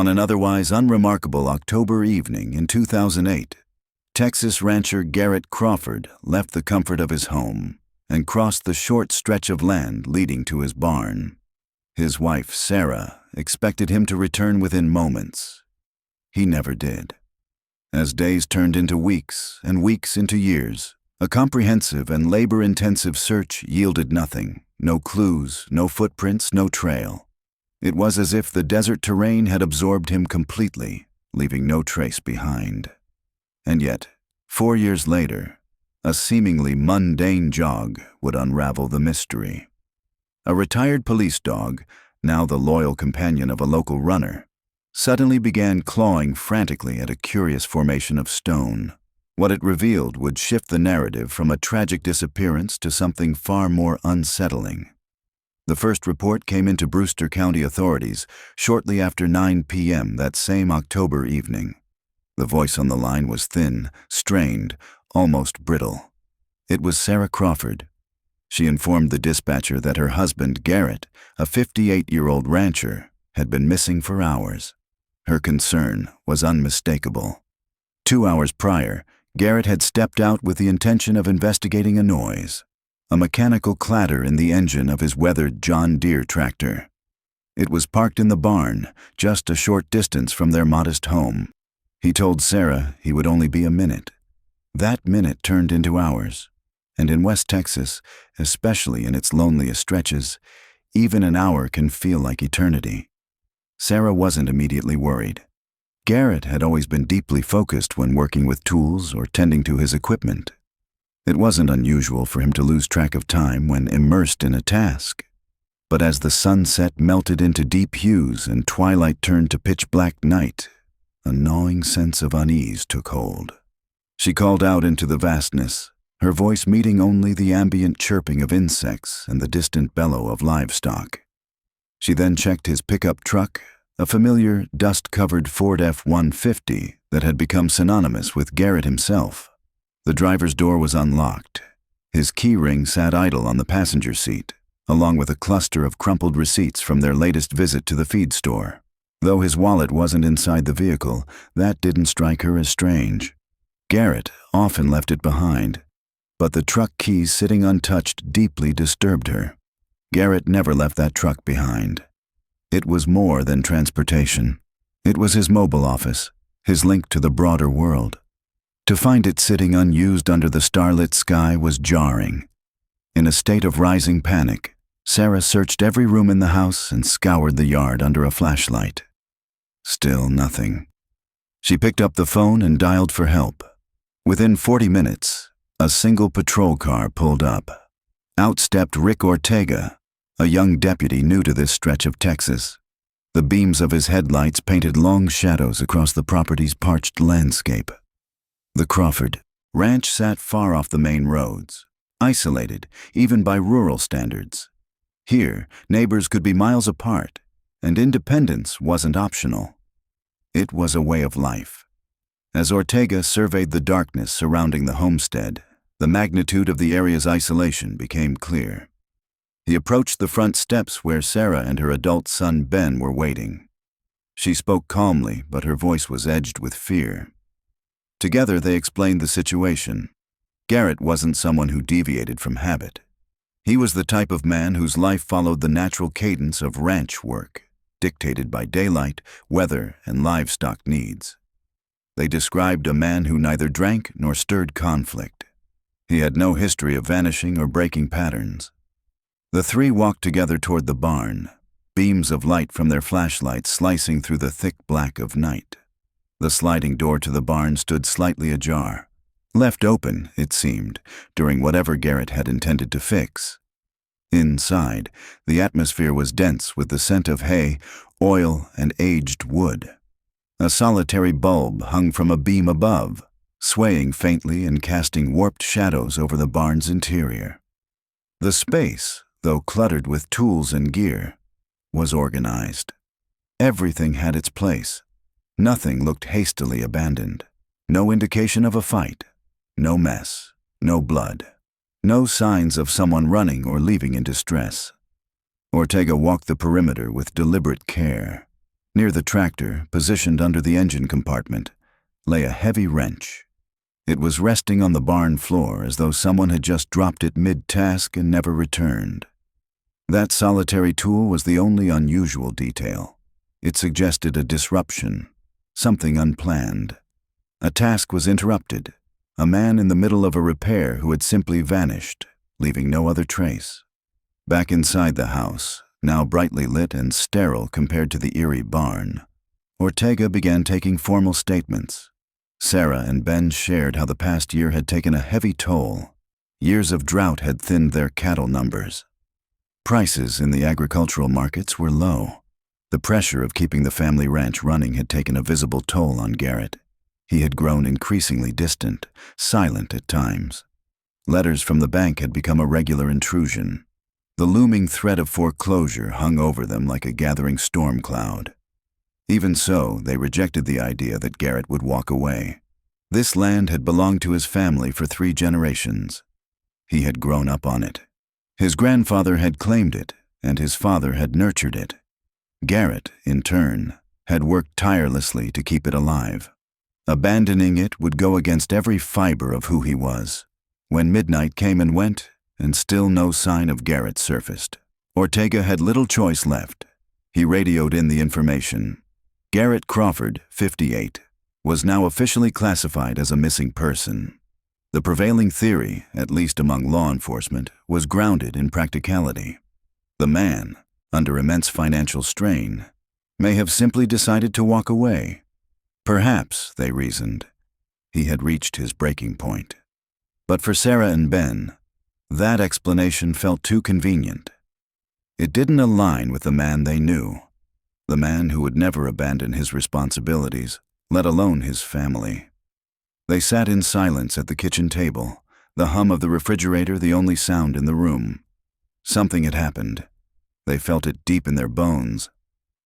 On an otherwise unremarkable October evening in 2008, Texas rancher Garrett Crawford left the comfort of his home and crossed the short stretch of land leading to his barn. His wife, Sarah, expected him to return within moments. He never did. As days turned into weeks and weeks into years, a comprehensive and labor-intensive search yielded nothing. No clues, no footprints, no trail. It was as if the desert terrain had absorbed him completely, leaving no trace behind. And yet, 4 years later, a seemingly mundane jog would unravel the mystery. A retired police dog, now the loyal companion of a local runner, suddenly began clawing frantically at a curious formation of stone. What it revealed would shift the narrative from a tragic disappearance to something far more unsettling. The first report came into Brewster County authorities shortly after 9 p.m. that same October evening. The voice on the line was thin, strained, almost brittle. It was Sarah Crawford. She informed the dispatcher that her husband, Garrett, a 58-year-old rancher, had been missing for hours. Her concern was unmistakable. 2 hours prior, Garrett had stepped out with the intention of investigating a noise, a mechanical clatter in the engine of his weathered John Deere tractor. It was parked in the barn, just a short distance from their modest home. He told Sarah he would only be a minute. That minute turned into hours, and in West Texas, especially in its loneliest stretches, even an hour can feel like eternity. Sarah wasn't immediately worried. Garrett had always been deeply focused when working with tools or tending to his equipment. It wasn't unusual for him to lose track of time when immersed in a task. But as the sunset melted into deep hues and twilight turned to pitch-black night, a gnawing sense of unease took hold. She called out into the vastness, her voice meeting only the ambient chirping of insects and the distant bellow of livestock. She then checked his pickup truck, a familiar, dust-covered Ford F-150 that had become synonymous with Garrett himself. The driver's door was unlocked. His key ring sat idle on the passenger seat, along with a cluster of crumpled receipts from their latest visit to the feed store. Though his wallet wasn't inside the vehicle, that didn't strike her as strange. Garrett often left it behind, but the truck keys sitting untouched deeply disturbed her. Garrett never left that truck behind. It was more than transportation. It was his mobile office, his link to the broader world. To find it sitting unused under the starlit sky was jarring. In a state of rising panic, Sarah searched every room in the house and scoured the yard under a flashlight. Still nothing. She picked up the phone and dialed for help. Within 40 minutes, a single patrol car pulled up. Out stepped Rick Ortega, a young deputy new to this stretch of Texas. The beams of his headlights painted long shadows across the property's parched landscape. The Crawford ranch sat far off the main roads, isolated even by rural standards. Here, neighbors could be miles apart, and independence wasn't optional. It was a way of life. As Ortega surveyed the darkness surrounding the homestead, the magnitude of the area's isolation became clear. He approached the front steps where Sarah and her adult son Ben were waiting. She spoke calmly, but her voice was edged with fear. Together they explained the situation. Garrett wasn't someone who deviated from habit. He was the type of man whose life followed the natural cadence of ranch work, dictated by daylight, weather, and livestock needs. They described a man who neither drank nor stirred conflict. He had no history of vanishing or breaking patterns. The three walked together toward the barn, beams of light from their flashlights slicing through the thick black of night. The sliding door to the barn stood slightly ajar, left open, it seemed, during whatever Garrett had intended to fix. Inside, the atmosphere was dense with the scent of hay, oil, and aged wood. A solitary bulb hung from a beam above, swaying faintly and casting warped shadows over the barn's interior. The space, though cluttered with tools and gear, was organized. Everything had its place. Nothing looked hastily abandoned. No indication of a fight. No mess. No blood. No signs of someone running or leaving in distress. Ortega walked the perimeter with deliberate care. Near the tractor, positioned under the engine compartment, lay a heavy wrench. It was resting on the barn floor as though someone had just dropped it mid-task and never returned. That solitary tool was the only unusual detail. It suggested a disruption, something unplanned. A task was interrupted, a man in the middle of a repair who had simply vanished, leaving no other trace. Back inside the house, now brightly lit and sterile compared to the eerie barn, Ortega began taking formal statements. Sarah and Ben shared how the past year had taken a heavy toll. Years of drought had thinned their cattle numbers. Prices in the agricultural markets were low. The pressure of keeping the family ranch running had taken a visible toll on Garrett. He had grown increasingly distant, silent at times. Letters from the bank had become a regular intrusion. The looming threat of foreclosure hung over them like a gathering storm cloud. Even so, they rejected the idea that Garrett would walk away. This land had belonged to his family for 3 generations. He had grown up on it. His grandfather had claimed it, and his father had nurtured it. Garrett, in turn, had worked tirelessly to keep it alive. Abandoning it would go against every fiber of who he was. When midnight came and went, and still no sign of Garrett surfaced, Ortega had little choice left. He radioed in the information. Garrett Crawford, 58, was now officially classified as a missing person. The prevailing theory, at least among law enforcement, was grounded in practicality. The man, under immense financial strain, may have simply decided to walk away. Perhaps, they reasoned, he had reached his breaking point. But for Sarah and Ben, that explanation felt too convenient. It didn't align with the man they knew, the man who would never abandon his responsibilities, let alone his family. They sat in silence at the kitchen table, the hum of the refrigerator the only sound in the room. Something had happened. They felt it deep in their bones,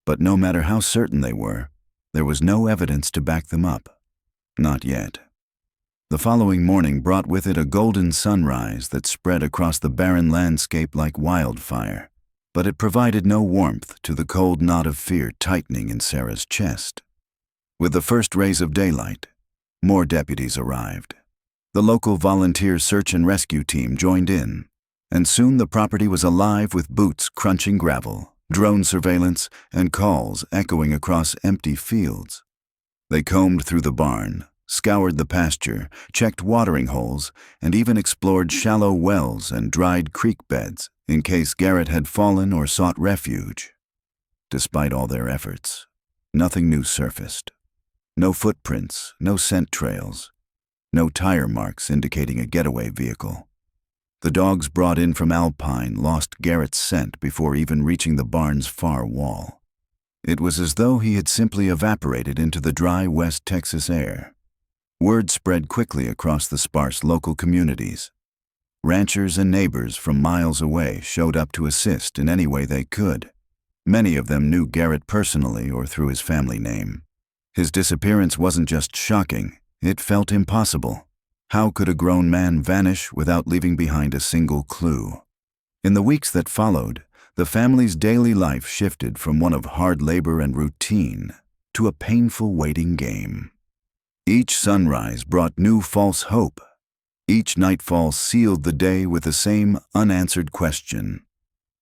but no matter how certain they were, there was no evidence to back them up. Not yet. The following morning brought with it a golden sunrise that spread across the barren landscape like wildfire, but it provided no warmth to the cold knot of fear tightening in Sarah's chest. With the first rays of daylight, more deputies arrived. The local volunteer search and rescue team joined in, and soon the property was alive with boots crunching gravel, drone surveillance, and calls echoing across empty fields. They combed through the barn, scoured the pasture, checked watering holes, and even explored shallow wells and dried creek beds in case Garrett had fallen or sought refuge. Despite all their efforts, nothing new surfaced. No footprints, no scent trails, no tire marks indicating a getaway vehicle. The dogs brought in from Alpine lost Garrett's scent before even reaching the barn's far wall. It was as though he had simply evaporated into the dry West Texas air. Word spread quickly across the sparse local communities. Ranchers and neighbors from miles away showed up to assist in any way they could. Many of them knew Garrett personally or through his family name. His disappearance wasn't just shocking, it felt impossible. How could a grown man vanish without leaving behind a single clue? In the weeks that followed, the family's daily life shifted from one of hard labor and routine to a painful waiting game. Each sunrise brought new false hope. Each nightfall sealed the day with the same unanswered question.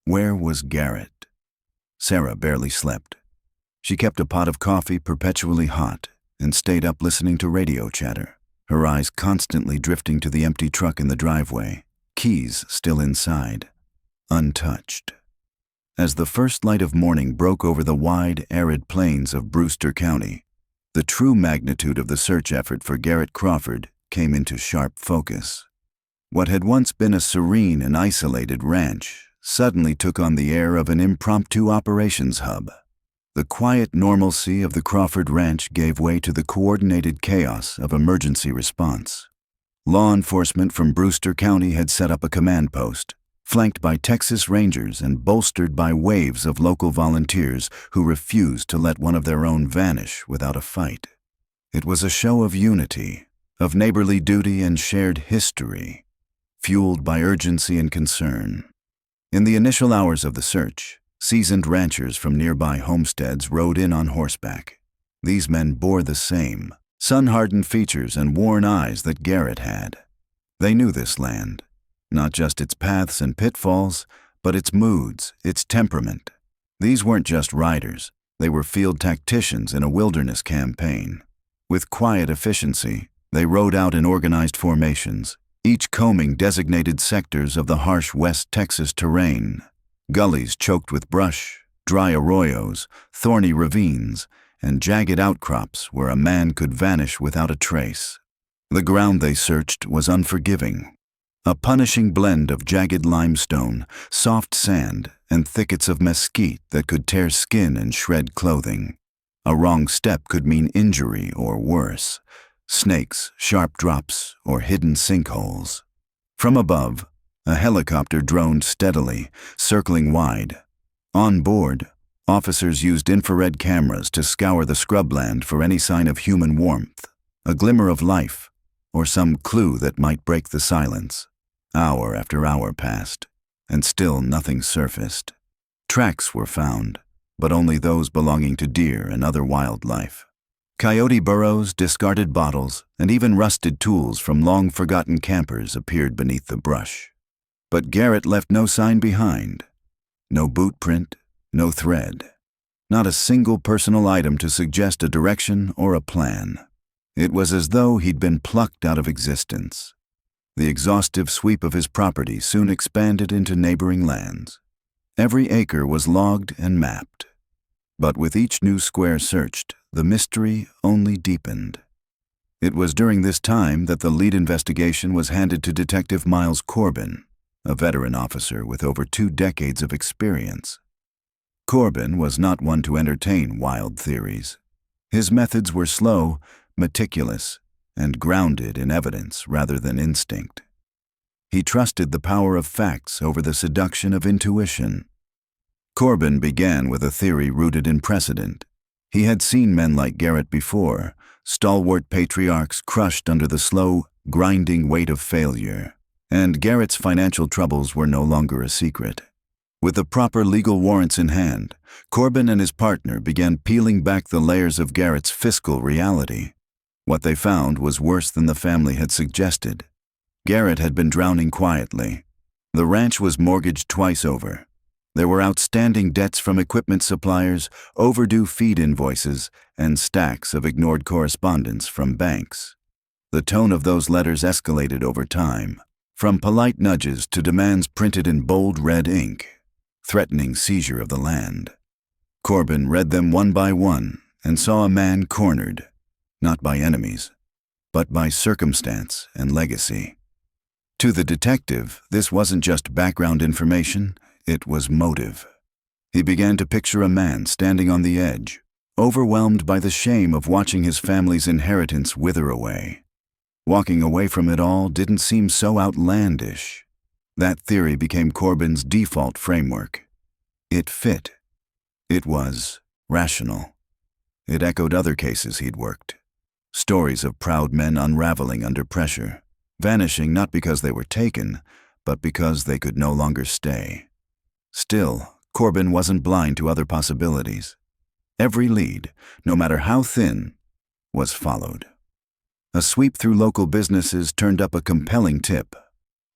Where was Garrett? Sarah barely slept. She kept a pot of coffee perpetually hot and stayed up listening to radio chatter, her eyes constantly drifting to the empty truck in the driveway, keys still inside, untouched. As the first light of morning broke over the wide, arid plains of Brewster County, the true magnitude of the search effort for Garrett Crawford came into sharp focus. What had once been a serene and isolated ranch suddenly took on the air of an impromptu operations hub. The quiet normalcy of the Crawford Ranch gave way to the coordinated chaos of emergency response. Law enforcement from Brewster County had set up a command post, flanked by Texas Rangers and bolstered by waves of local volunteers who refused to let one of their own vanish without a fight. It was a show of unity, of neighborly duty and shared history, fueled by urgency and concern. In the initial hours of the search, Seasoned ranchers from nearby homesteads rode in on horseback. These men bore the same sun-hardened features and worn eyes that Garrett had. They knew this land, not just its paths and pitfalls, but its moods, its temperament. These weren't just riders, they were field tacticians in a wilderness campaign. With quiet efficiency, they rode out in organized formations, each combing designated sectors of the harsh West Texas terrain. Gullies choked with brush, dry arroyos, thorny ravines, and jagged outcrops where a man could vanish without a trace. The ground they searched was unforgiving. A punishing blend of jagged limestone, soft sand, and thickets of mesquite that could tear skin and shred clothing. A wrong step could mean injury or worse. Snakes, sharp drops, or hidden sinkholes. From above, a helicopter droned steadily, circling wide. On board, officers used infrared cameras to scour the scrubland for any sign of human warmth, a glimmer of life, or some clue that might break the silence. Hour after hour passed, and still nothing surfaced. Tracks were found, but only those belonging to deer and other wildlife. Coyote burrows, discarded bottles, and even rusted tools from long-forgotten campers appeared beneath the brush. But Garrett left no sign behind. No boot print, no thread. Not a single personal item to suggest a direction or a plan. It was as though he'd been plucked out of existence. The exhaustive sweep of his property soon expanded into neighboring lands. Every acre was logged and mapped. But with each new square searched, the mystery only deepened. It was during this time that the lead investigation was handed to Detective Miles Corbin, a veteran officer with over 2 decades of experience. Corbin was not one to entertain wild theories. His methods were slow, meticulous, and grounded in evidence rather than instinct. He trusted the power of facts over the seduction of intuition. Corbin began with a theory rooted in precedent. He had seen men like Garrett before, stalwart patriarchs crushed under the slow, grinding weight of failure. And Garrett's financial troubles were no longer a secret. With the proper legal warrants in hand, Corbin and his partner began peeling back the layers of Garrett's fiscal reality. What they found was worse than the family had suggested. Garrett had been drowning quietly. The ranch was mortgaged twice over. There were outstanding debts from equipment suppliers, overdue feed invoices, and stacks of ignored correspondence from banks. The tone of those letters escalated over time, from polite nudges to demands printed in bold red ink, threatening seizure of the land. Corbin read them one by one and saw a man cornered, not by enemies, but by circumstance and legacy. To the detective, this wasn't just background information, it was motive. He began to picture a man standing on the edge, overwhelmed by the shame of watching his family's inheritance wither away. Walking away from it all didn't seem so outlandish. That theory became Corbin's default framework. It fit. It was rational. It echoed other cases he'd worked. Stories of proud men unraveling under pressure, vanishing not because they were taken, but because they could no longer stay. Still, Corbin wasn't blind to other possibilities. Every lead, no matter how thin, was followed. A sweep through local businesses turned up a compelling tip.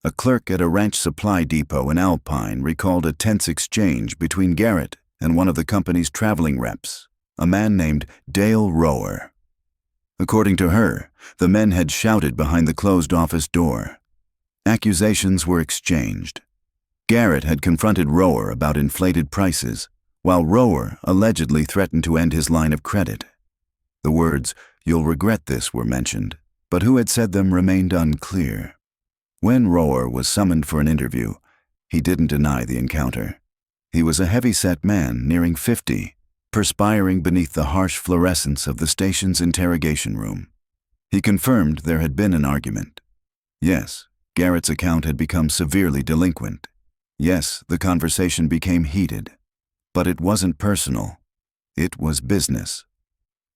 A clerk at a ranch supply depot in Alpine recalled a tense exchange between Garrett and one of the company's traveling reps, a man named Dale Rower. According to her, the men had shouted behind the closed office door. Accusations were exchanged. Garrett had confronted Rower about inflated prices, while Rower allegedly threatened to end his line of credit. The words, "You'll regret this," were mentioned, but who had said them remained unclear. When Rower was summoned for an interview, he didn't deny the encounter. He was a heavy-set man nearing 50, perspiring beneath the harsh fluorescence of the station's interrogation room. He confirmed there had been an argument. Yes, Garrett's account had become severely delinquent. Yes, the conversation became heated. But it wasn't personal. It was business.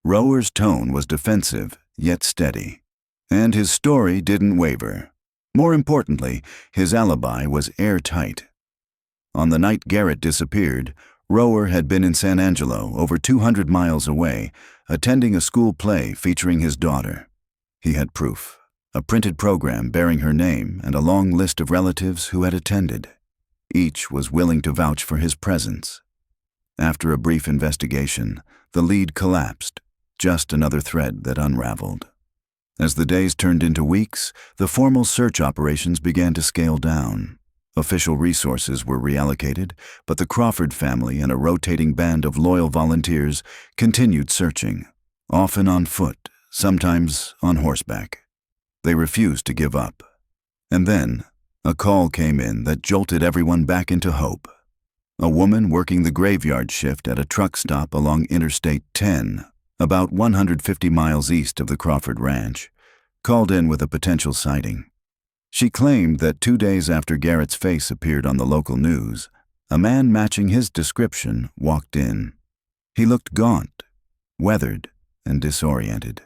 Rower's tone was defensive, yet steady. And his story didn't waver. More importantly, his alibi was airtight. On the night Garrett disappeared, Rower had been in San Angelo, over 200 miles away, attending a school play featuring his daughter. He had proof, a printed program bearing her name and a long list of relatives who had attended. Each was willing to vouch for his presence. After a brief investigation, the lead collapsed, just another thread that unraveled. As the days turned into weeks, the formal search operations began to scale down. Official resources were reallocated, but the Crawford family and a rotating band of loyal volunteers continued searching, often on foot, sometimes on horseback. They refused to give up. And then, a call came in that jolted everyone back into hope. A woman working the graveyard shift at a truck stop along Interstate 10, about 150 miles east of the Crawford Ranch, called in with a potential sighting. She claimed that 2 days after Garrett's face appeared on the local news, a man matching his description walked in. He looked gaunt, weathered, and disoriented.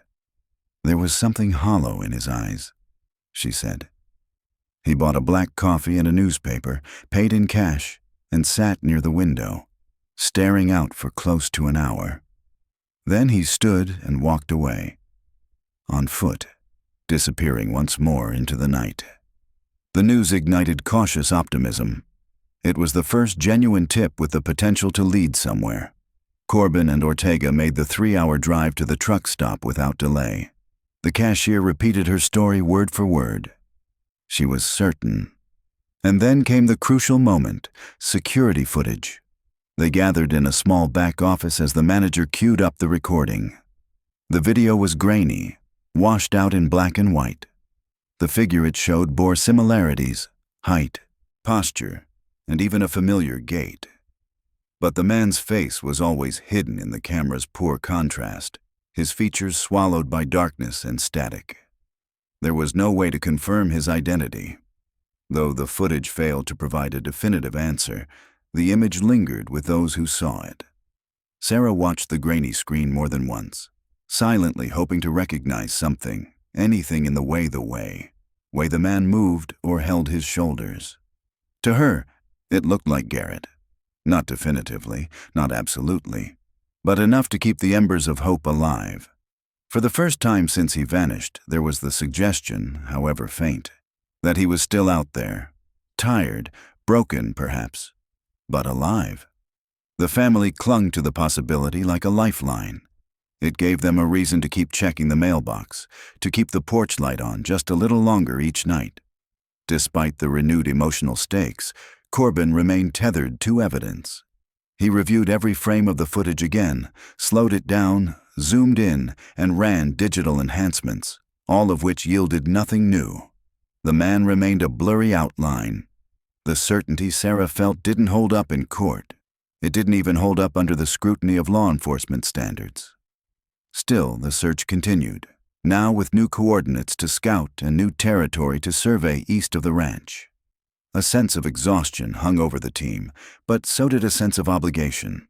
There was something hollow in his eyes, she said. He bought a black coffee and a newspaper, paid in cash, and sat near the window, staring out for close to an hour. Then he stood and walked away, on foot, disappearing once more into the night. The news ignited cautious optimism. It was the first genuine tip with the potential to lead somewhere. Corbin and Ortega made the 3-hour drive to the truck stop without delay. The cashier repeated her story word for word. She was certain. And then came the crucial moment, security footage. They gathered in a small back office as the manager queued up the recording. The video was grainy, washed out in black and white. The figure it showed bore similarities, height, posture, and even a familiar gait. But the man's face was always hidden in the camera's poor contrast, his features swallowed by darkness and static. There was no way to confirm his identity. Though the footage failed to provide a definitive answer, the image lingered with those who saw it. Sarah watched the grainy screen more than once, silently hoping to recognize something, anything in the way the man moved or held his shoulders. To her, it looked like Garrett. Not definitively, not absolutely, but enough to keep the embers of hope alive. For the first time since he vanished, there was the suggestion, however faint, that he was still out there, tired, broken perhaps, but alive. The family clung to the possibility like a lifeline. It gave them a reason to keep checking the mailbox, to keep the porch light on just a little longer each night. Despite the renewed emotional stakes, Corbin remained tethered to evidence. He reviewed every frame of the footage again, slowed it down, zoomed in, and ran digital enhancements, all of which yielded nothing new. The man remained a blurry outline. The certainty Sarah felt didn't hold up in court. It didn't even hold up under the scrutiny of law enforcement standards. Still, the search continued, now with new coordinates to scout and new territory to survey east of the ranch. A sense of exhaustion hung over the team, but so did a sense of obligation.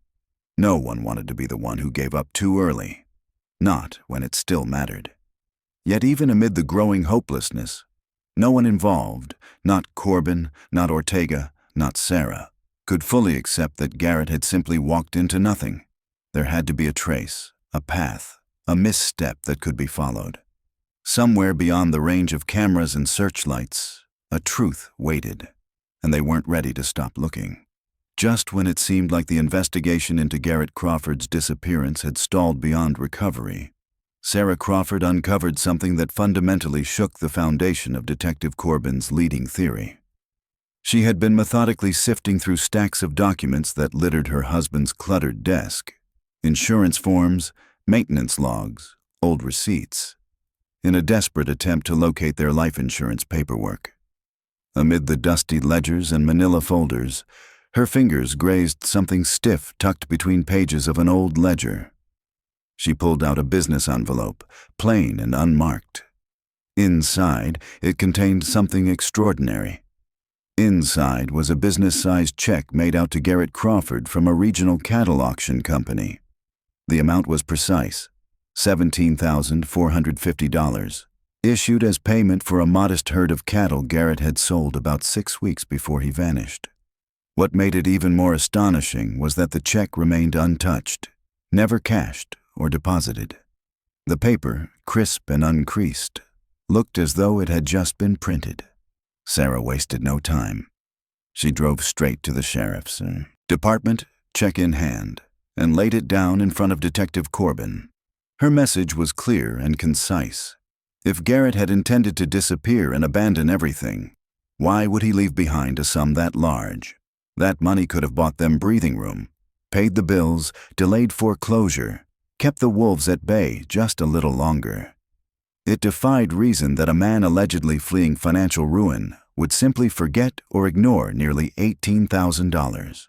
No one wanted to be the one who gave up too early, not when it still mattered. Yet even amid the growing hopelessness, no one involved, not Corbin, not Ortega, not Sarah, could fully accept that Garrett had simply walked into nothing. There had to be a trace, a path, a misstep that could be followed. Somewhere beyond the range of cameras and searchlights, a truth waited, and they weren't ready to stop looking. Just when it seemed like the investigation into Garrett Crawford's disappearance had stalled beyond recovery, Sarah Crawford uncovered something that fundamentally shook the foundation of Detective Corbin's leading theory. She had been methodically sifting through stacks of documents that littered her husband's cluttered desk. Insurance forms, maintenance logs, old receipts, in a desperate attempt to locate their life insurance paperwork. Amid the dusty ledgers and manila folders, her fingers grazed something stiff tucked between pages of an old ledger. She pulled out a business envelope, plain and unmarked. Inside, it contained something extraordinary. Inside was a business-sized check made out to Garrett Crawford from a regional cattle auction company. The amount was precise, $17,450, issued as payment for a modest herd of cattle Garrett had sold about 6 weeks before he vanished. What made it even more astonishing was that the check remained untouched, never cashed or deposited. The paper, crisp and uncreased, looked as though it had just been printed. Sarah wasted no time. She drove straight to the sheriff's department, check in hand, and laid it down in front of Detective Corbin. Her message was clear and concise. If Garrett had intended to disappear and abandon everything, why would he leave behind a sum that large? That money could have bought them breathing room, paid the bills, delayed foreclosure, kept the wolves at bay just a little longer. It defied reason that a man allegedly fleeing financial ruin would simply forget or ignore nearly $18,000.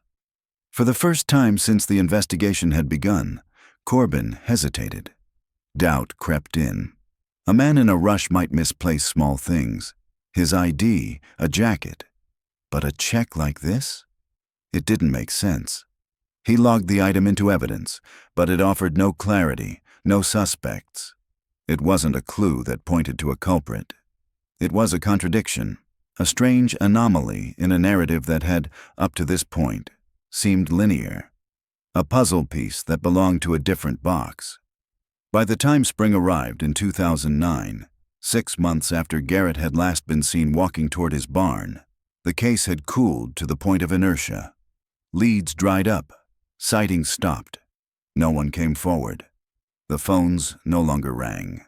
For the first time since the investigation had begun, Corbin hesitated. Doubt crept in. A man in a rush might misplace small things. His ID, a jacket. But a check like this? It didn't make sense. He logged the item into evidence, but it offered no clarity, no suspects. It wasn't a clue that pointed to a culprit. It was a contradiction, a strange anomaly in a narrative that had, up to this point, seemed linear. A puzzle piece that belonged to a different box. By the time spring arrived in 2009, 6 months after Garrett had last been seen walking toward his barn, the case had cooled to the point of inertia. Leads dried up, sightings stopped. No one came forward. The phones no longer rang.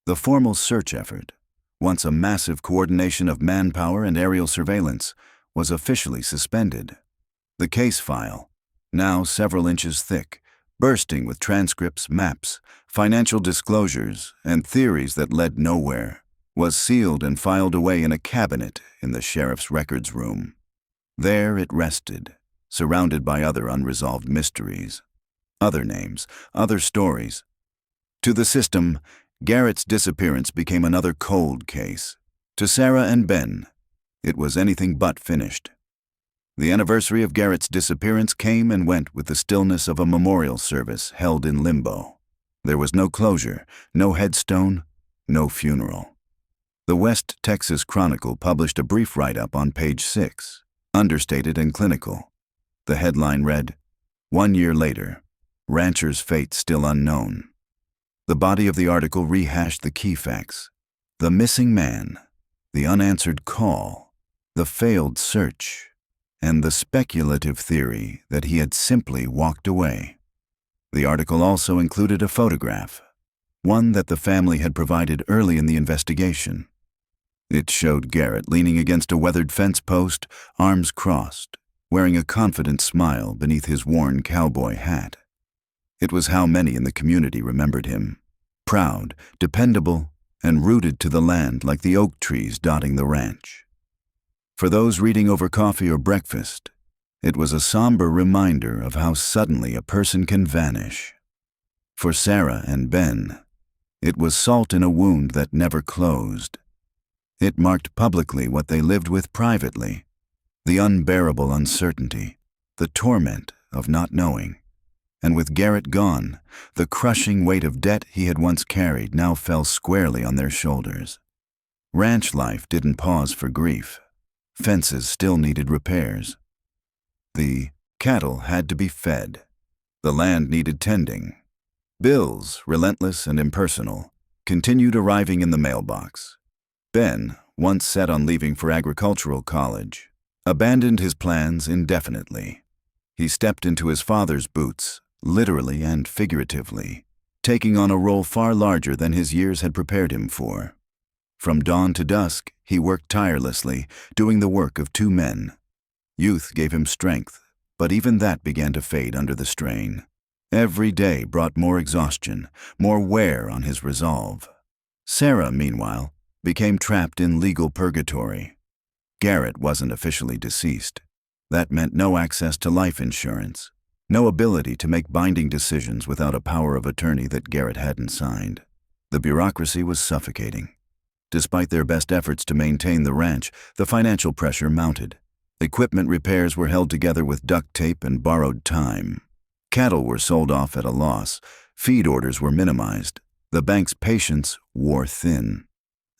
The formal search effort, once a massive coordination of manpower and aerial surveillance, was officially suspended. The case file, now several inches thick, bursting with transcripts, maps, financial disclosures, and theories that led nowhere, was sealed and filed away in a cabinet in the sheriff's records room. There it rested, surrounded by other unresolved mysteries. Other names, other stories. To the system, Garrett's disappearance became another cold case. To Sarah and Ben, it was anything but finished. The anniversary of Garrett's disappearance came and went with the stillness of a memorial service held in limbo. There was no closure, no headstone, no funeral. The West Texas Chronicle published a brief write-up on page 6, understated and clinical. The headline read, "1 year later, rancher's fate still unknown." The body of the article rehashed the key facts: the missing man, the unanswered call, the failed search, and the speculative theory that he had simply walked away. The article also included a photograph, one that the family had provided early in the investigation. It showed Garrett leaning against a weathered fence post, arms crossed, wearing a confident smile beneath his worn cowboy hat. It was how many in the community remembered him: proud, dependable, and rooted to the land like the oak trees dotting the ranch. For those reading over coffee or breakfast, it was a somber reminder of how suddenly a person can vanish. For Sarah and Ben, it was salt in a wound that never closed. It marked publicly what they lived with privately: the unbearable uncertainty, the torment of not knowing. And with Garrett gone, the crushing weight of debt he had once carried now fell squarely on their shoulders. Ranch life didn't pause for grief. Fences still needed repairs. The cattle had to be fed. The land needed tending. Bills, relentless and impersonal, continued arriving in the mailbox. Ben, once set on leaving for agricultural college, abandoned his plans indefinitely. He stepped into his father's boots, literally and figuratively, taking on a role far larger than his years had prepared him for. From dawn to dusk, he worked tirelessly, doing the work of 2 men. Youth gave him strength, but even that began to fade under the strain. Every day brought more exhaustion, more wear on his resolve. Sarah, meanwhile, became trapped in legal purgatory. Garrett wasn't officially deceased. That meant no access to life insurance, no ability to make binding decisions without a power of attorney that Garrett hadn't signed. The bureaucracy was suffocating. Despite their best efforts to maintain the ranch, the financial pressure mounted. Equipment repairs were held together with duct tape and borrowed time. Cattle were sold off at a loss. Feed orders were minimized. The bank's patience wore thin.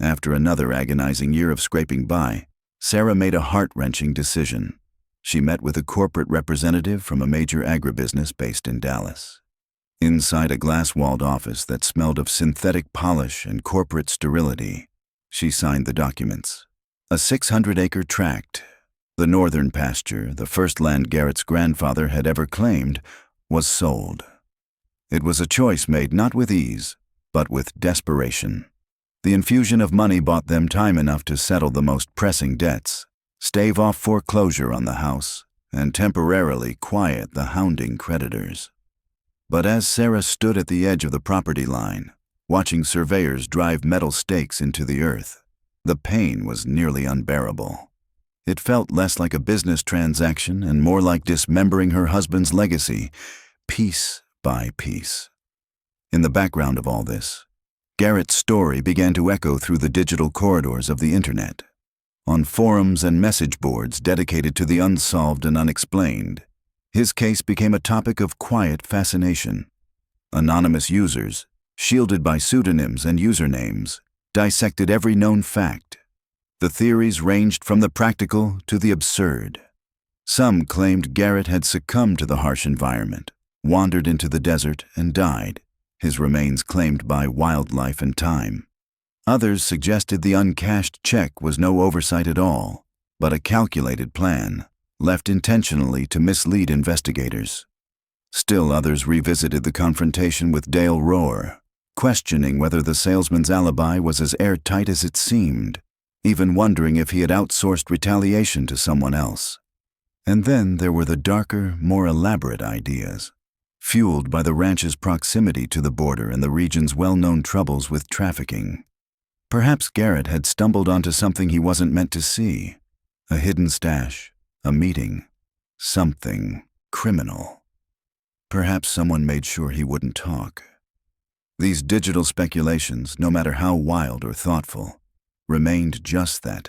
After another agonizing year of scraping by, Sarah made a heart-wrenching decision. She met with a corporate representative from a major agribusiness based in Dallas. Inside a glass-walled office that smelled of synthetic polish and corporate sterility, she signed the documents. A 600-acre tract, the northern pasture, the first land Garrett's grandfather had ever claimed, was sold. It was a choice made not with ease, but with desperation. The infusion of money bought them time enough to settle the most pressing debts, stave off foreclosure on the house, and temporarily quiet the hounding creditors. But as Sarah stood at the edge of the property line, watching surveyors drive metal stakes into the earth, the pain was nearly unbearable. It felt less like a business transaction and more like dismembering her husband's legacy, piece by piece. In the background of all this, Garrett's story began to echo through the digital corridors of the internet. On forums and message boards dedicated to the unsolved and unexplained, his case became a topic of quiet fascination. Anonymous users, shielded by pseudonyms and usernames, dissected every known fact. The theories ranged from the practical to the absurd. Some claimed Garrett had succumbed to the harsh environment, wandered into the desert, and died, his remains claimed by wildlife and time. Others suggested the uncashed check was no oversight at all, but a calculated plan, left intentionally to mislead investigators. Still others revisited the confrontation with Dale Rohr, questioning whether the salesman's alibi was as airtight as it seemed, even wondering if he had outsourced retaliation to someone else. And then there were the darker, more elaborate ideas, fueled by the ranch's proximity to the border and the region's well-known troubles with trafficking. Perhaps Garrett had stumbled onto something he wasn't meant to see, a hidden stash, a meeting, something criminal. Perhaps someone made sure he wouldn't talk. These digital speculations, no matter how wild or thoughtful, remained just that,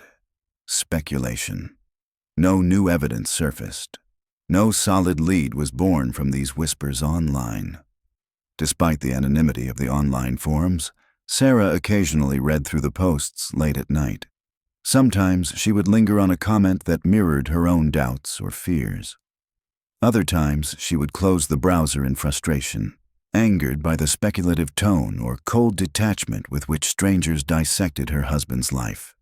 speculation. No new evidence surfaced. No solid lead was born from these whispers online. Despite the anonymity of the online forums, Sarah occasionally read through the posts late at night. Sometimes she would linger on a comment that mirrored her own doubts or fears. Other times she would close the browser in frustration, angered by the speculative tone or cold detachment with which strangers dissected her husband's life.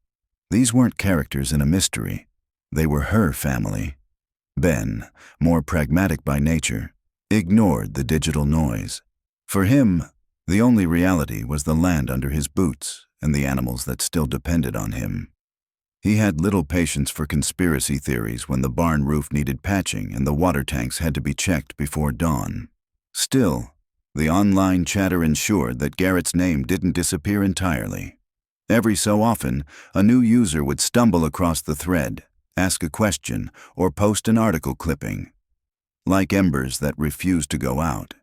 These weren't characters in a mystery. They were her family. Ben, more pragmatic by nature, ignored the digital noise. For him, the only reality was the land under his boots and the animals that still depended on him. He had little patience for conspiracy theories when the barn roof needed patching and the water tanks had to be checked before dawn. Still, the online chatter ensured that Garrett's name didn't disappear entirely. Every so often, a new user would stumble across the thread, ask a question, or post an article clipping. Like embers that refused to go out,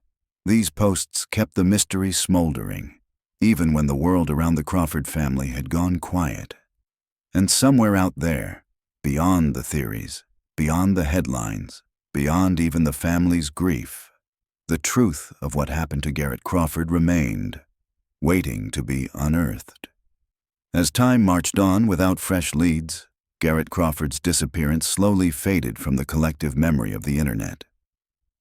these posts kept the mystery smoldering, even when the world around the Crawford family had gone quiet. And somewhere out there, beyond the theories, beyond the headlines, beyond even the family's grief, the truth of what happened to Garrett Crawford remained, waiting to be unearthed. As time marched on without fresh leads, Garrett Crawford's disappearance slowly faded from the collective memory of the internet.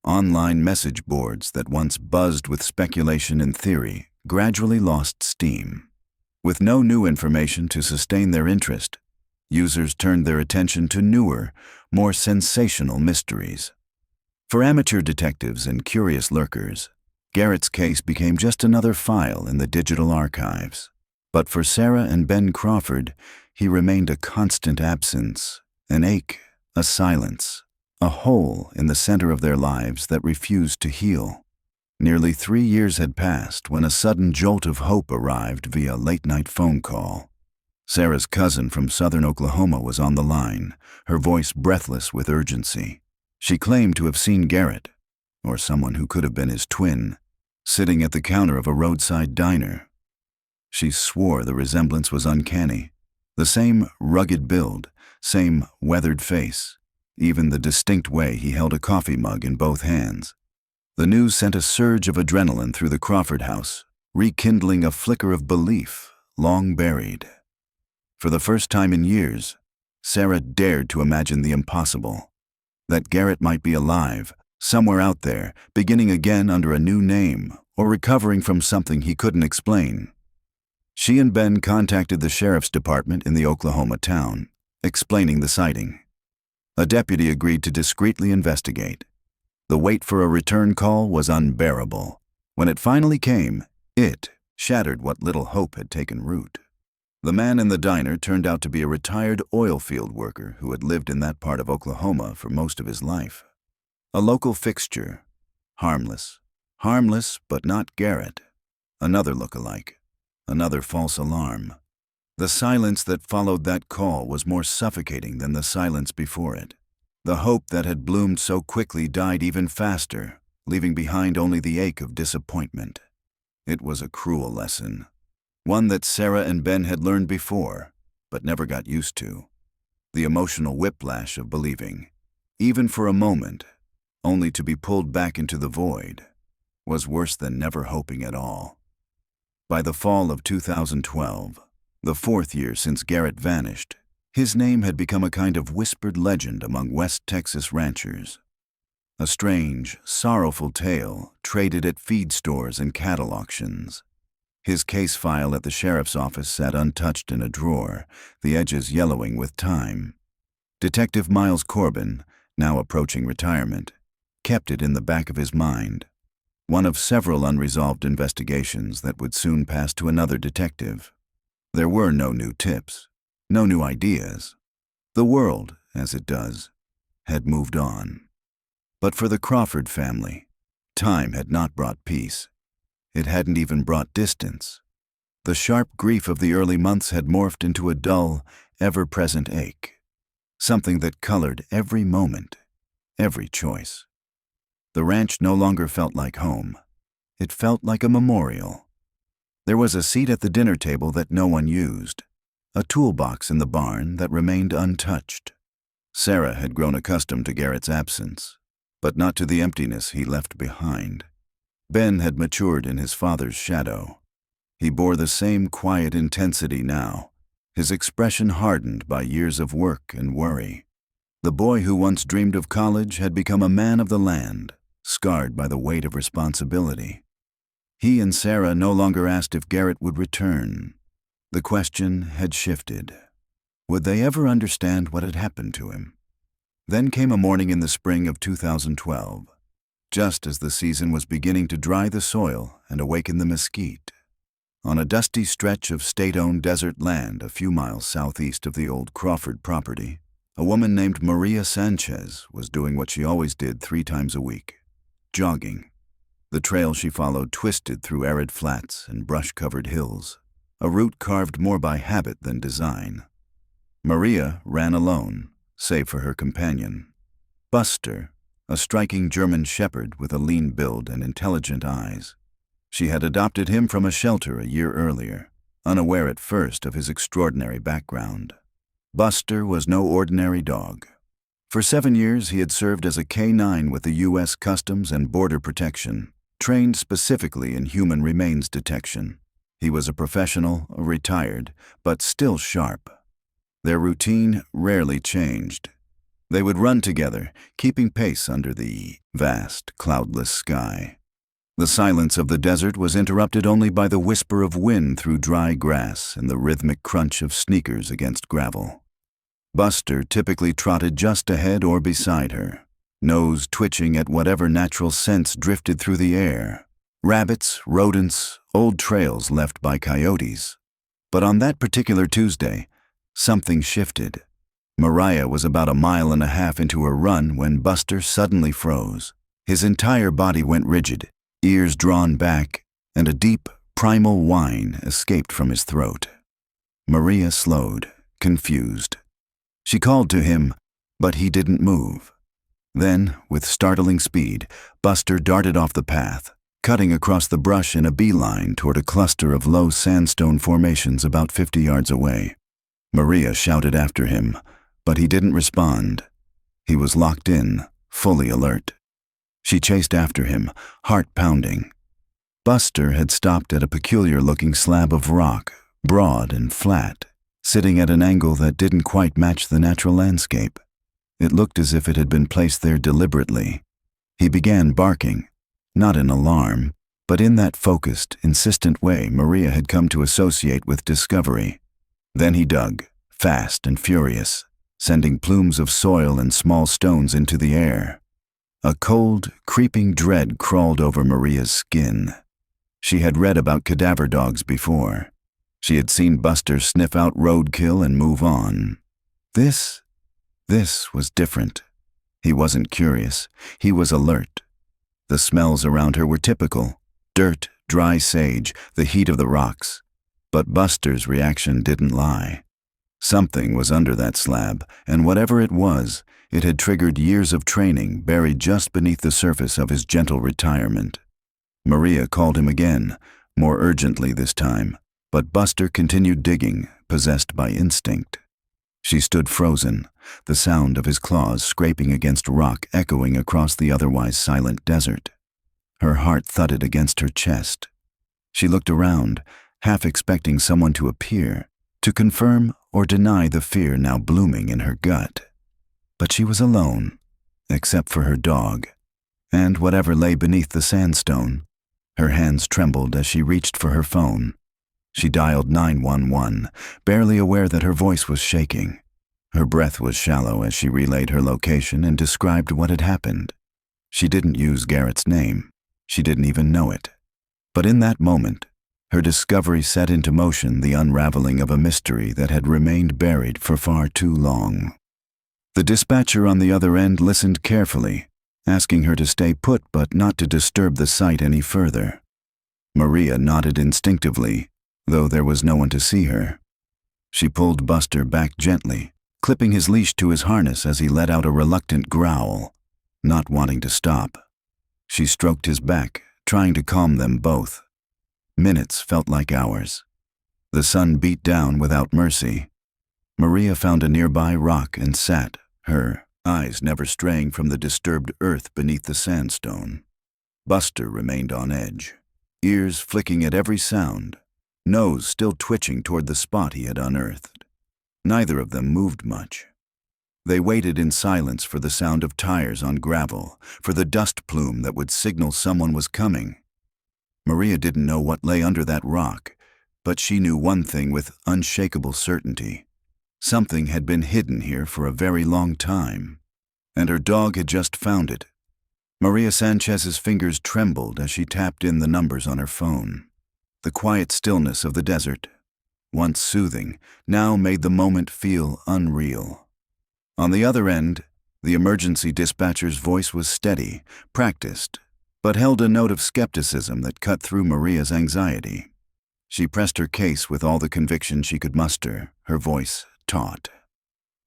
Online message boards that once buzzed with speculation and theory gradually lost steam. With no new information to sustain their interest, users turned their attention to newer, more sensational mysteries. For amateur detectives and curious lurkers, Garrett's case became just another file in the digital archives. But for Sarah and Ben Crawford, he remained a constant absence, an ache, a silence, a hole in the center of their lives that refused to heal. Nearly 3 years had passed when a sudden jolt of hope arrived via late-night phone call. Sarah's cousin from southern Oklahoma was on the line, her voice breathless with urgency. She claimed to have seen Garrett, or someone who could have been his twin, sitting at the counter of a roadside diner. She swore the resemblance was uncanny. The same rugged build, same weathered face, even the distinct way he held a coffee mug in both hands. The news sent a surge of adrenaline through the Crawford house, rekindling a flicker of belief long buried. For the first time in years, Sarah dared to imagine the impossible. That Garrett might be alive, somewhere out there, beginning again under a new name, or recovering from something he couldn't explain. She and Ben contacted the sheriff's department in the Oklahoma town, explaining the sighting. A deputy agreed to discreetly investigate. The wait for a return call was unbearable. When it finally came, it shattered what little hope had taken root. The man in the diner turned out to be a retired oil field worker who had lived in that part of Oklahoma for most of his life. A local fixture. Harmless. Harmless, but not Garrett. Another look-alike. Another false alarm. The silence that followed that call was more suffocating than the silence before it. The hope that had bloomed so quickly died even faster, leaving behind only the ache of disappointment. It was a cruel lesson. One that Sarah and Ben had learned before, but never got used to. The emotional whiplash of believing, even for a moment, only to be pulled back into the void, was worse than never hoping at all. By the fall of 2012, the 4th year since Garrett vanished, his name had become a kind of whispered legend among West Texas ranchers. A strange, sorrowful tale traded at feed stores and cattle auctions. His case file at the sheriff's office sat untouched in a drawer, the edges yellowing with time. Detective Miles Corbin, now approaching retirement, kept it in the back of his mind. One of several unresolved investigations that would soon pass to another detective. There were no new tips, no new ideas. The world, as it does, had moved on. But for the Crawford family, time had not brought peace. It hadn't even brought distance. The sharp grief of the early months had morphed into a dull, ever-present ache. Something that colored every moment, every choice. The ranch no longer felt like home. It felt like a memorial. There was a seat at the dinner table that no one used, a toolbox in the barn that remained untouched. Sarah had grown accustomed to Garrett's absence, but not to the emptiness he left behind. Ben had matured in his father's shadow. He bore the same quiet intensity now, his expression hardened by years of work and worry. The boy who once dreamed of college had become a man of the land, scarred by the weight of responsibility. He and Sarah no longer asked if Garrett would return. The question had shifted. Would they ever understand what had happened to him? Then came a morning in the spring of 2012. Just as the season was beginning to dry the soil and awaken the mesquite. On a dusty stretch of state-owned desert land a few miles southeast of the old Crawford property, a woman named Maria Sanchez was doing what she always did 3 times a week, jogging. The trail she followed twisted through arid flats and brush-covered hills, a route carved more by habit than design. Maria ran alone, save for her companion, Buster, a striking German shepherd with a lean build and intelligent eyes. She had adopted him from a shelter a year earlier, unaware at first of his extraordinary background. Buster was no ordinary dog. For 7 years he had served as a K-9 with the U.S. Customs and Border Protection, trained specifically in human remains detection. He was a professional, retired, but still sharp. Their routine rarely changed. They would run together, keeping pace under the vast, cloudless sky. The silence of the desert was interrupted only by the whisper of wind through dry grass and the rhythmic crunch of sneakers against gravel. Buster typically trotted just ahead or beside her, nose twitching at whatever natural scents drifted through the air. Rabbits, rodents, old trails left by coyotes. But on that particular Tuesday, something shifted. Mariah was about 1.5 miles into her run when Buster suddenly froze. His entire body went rigid, ears drawn back, and a deep, primal whine escaped from his throat. Maria slowed, confused. She called to him, but he didn't move. Then, with startling speed, Buster darted off the path, cutting across the brush in a beeline toward a cluster of low sandstone formations about 50 yards away. Maria shouted after him, but he didn't respond. He was locked in, fully alert. She chased after him, heart pounding. Buster had stopped at a peculiar-looking slab of rock, broad and flat, sitting at an angle that didn't quite match the natural landscape. It looked as if it had been placed there deliberately. He began barking, not in alarm, but in that focused, insistent way Maria had come to associate with discovery. Then he dug, fast and furious, sending plumes of soil and small stones into the air. A cold, creeping dread crawled over Maria's skin. She had read about cadaver dogs before. She had seen Buster sniff out roadkill and move on. This was different. He wasn't curious. He was alert. The smells around her were typical. Dirt, dry sage, the heat of the rocks. But Buster's reaction didn't lie. Something was under that slab, and whatever it was, it had triggered years of training buried just beneath the surface of his gentle retirement. Maria called him again, more urgently this time, but Buster continued digging, possessed by instinct. She stood frozen, the sound of his claws scraping against rock echoing across the otherwise silent desert. Her heart thudded against her chest. She looked around, half expecting someone to appear, to confirm or deny the fear now blooming in her gut. But she was alone, except for her dog, and whatever lay beneath the sandstone. Her hands trembled as she reached for her phone. She dialed 911, barely aware that her voice was shaking. Her breath was shallow as she relayed her location and described what had happened. She didn't use Garrett's name. She didn't even know it. But in that moment, her discovery set into motion the unraveling of a mystery that had remained buried for far too long. The dispatcher on the other end listened carefully, asking her to stay put but not to disturb the site any further. Maria nodded instinctively, though there was no one to see her. She pulled Buster back gently, clipping his leash to his harness as he let out a reluctant growl, not wanting to stop. She stroked his back, trying to calm them both. Minutes felt like hours. The sun beat down without mercy. Maria found a nearby rock and sat, her eyes never straying from the disturbed earth beneath the sandstone. Buster remained on edge, ears flicking at every sound, nose still twitching toward the spot he had unearthed. Neither of them moved much. They waited in silence for the sound of tires on gravel, for the dust plume that would signal someone was coming. Maria didn't know what lay under that rock, but she knew one thing with unshakable certainty. Something had been hidden here for a very long time, and her dog had just found it. Maria Sanchez's fingers trembled as she tapped in the numbers on her phone. The quiet stillness of the desert, once soothing, now made the moment feel unreal. On the other end, the emergency dispatcher's voice was steady, practiced, but held a note of skepticism that cut through Maria's anxiety. She pressed her case with all the conviction she could muster, her voice taut.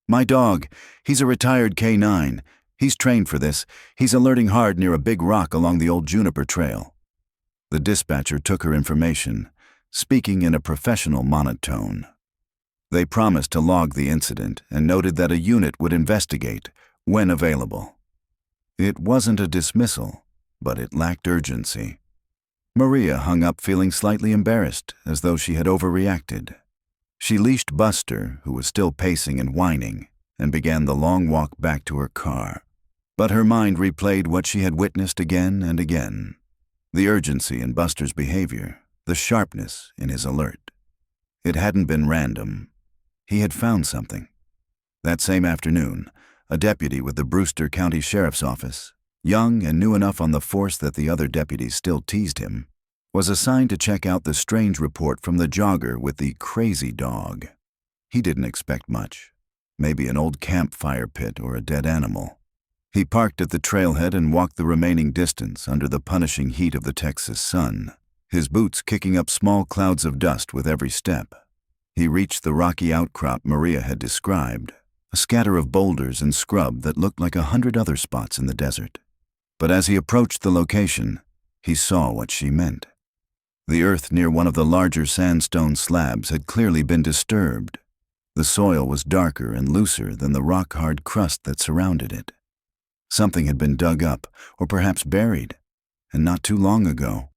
"My dog, he's a retired K9. He's trained for this. He's alerting hard near a big rock along the old Juniper Trail." The dispatcher took her information, speaking in a professional monotone. They promised to log the incident and noted that a unit would investigate when available. It wasn't a dismissal, but it lacked urgency. Maria hung up feeling slightly embarrassed, as though she had overreacted. She leashed Buster, who was still pacing and whining, and began the long walk back to her car. But her mind replayed what she had witnessed again and again. The urgency in Buster's behavior, the sharpness in his alert. It hadn't been random. He had found something. That same afternoon, a deputy with the Brewster County Sheriff's Office, young and new enough on the force that the other deputies still teased him, was assigned to check out the strange report from the jogger with the crazy dog. He didn't expect much. Maybe an old campfire pit or a dead animal. He parked at the trailhead and walked the remaining distance under the punishing heat of the Texas sun, his boots kicking up small clouds of dust with every step. He reached the rocky outcrop Maria had described, a scatter of boulders and scrub that looked like 100 other spots in the desert. But as he approached the location, he saw what she meant. The earth near one of the larger sandstone slabs had clearly been disturbed. The soil was darker and looser than the rock-hard crust that surrounded it. Something had been dug up, or perhaps buried, and not too long ago.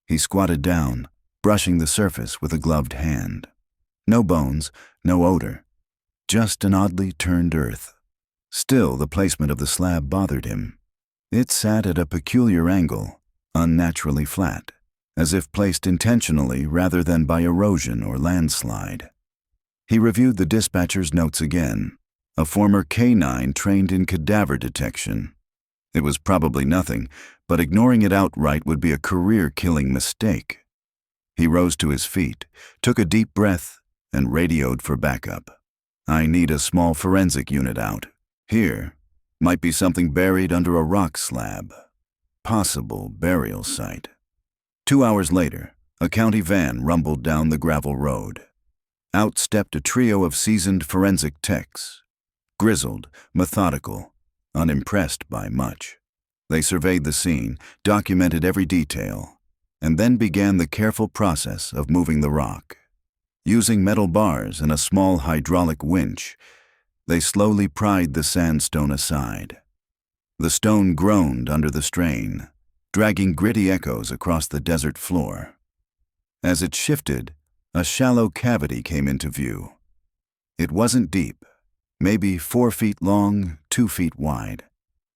He squatted down, brushing the surface with a gloved hand. No bones, no odor, just an oddly turned earth. Still, the placement of the slab bothered him. It sat at a peculiar angle, unnaturally flat, as if placed intentionally rather than by erosion or landslide. He reviewed the dispatcher's notes again, a former K-9 trained in cadaver detection. It was probably nothing, but ignoring it outright would be a career-killing mistake. He rose to his feet, took a deep breath, and radioed for backup. "I need a small forensic unit out. Here. Might be something buried under a rock slab. Possible burial site." 2 hours later, a county van rumbled down the gravel road. Out stepped a trio of seasoned forensic techs. Grizzled, methodical, unimpressed by much. They surveyed the scene, documented every detail, and then began the careful process of moving the rock. Using metal bars and a small hydraulic winch, they slowly pried the sandstone aside. The stone groaned under the strain, dragging gritty echoes across the desert floor. As it shifted, a shallow cavity came into view. It wasn't deep, maybe 4 feet long, 2 feet wide.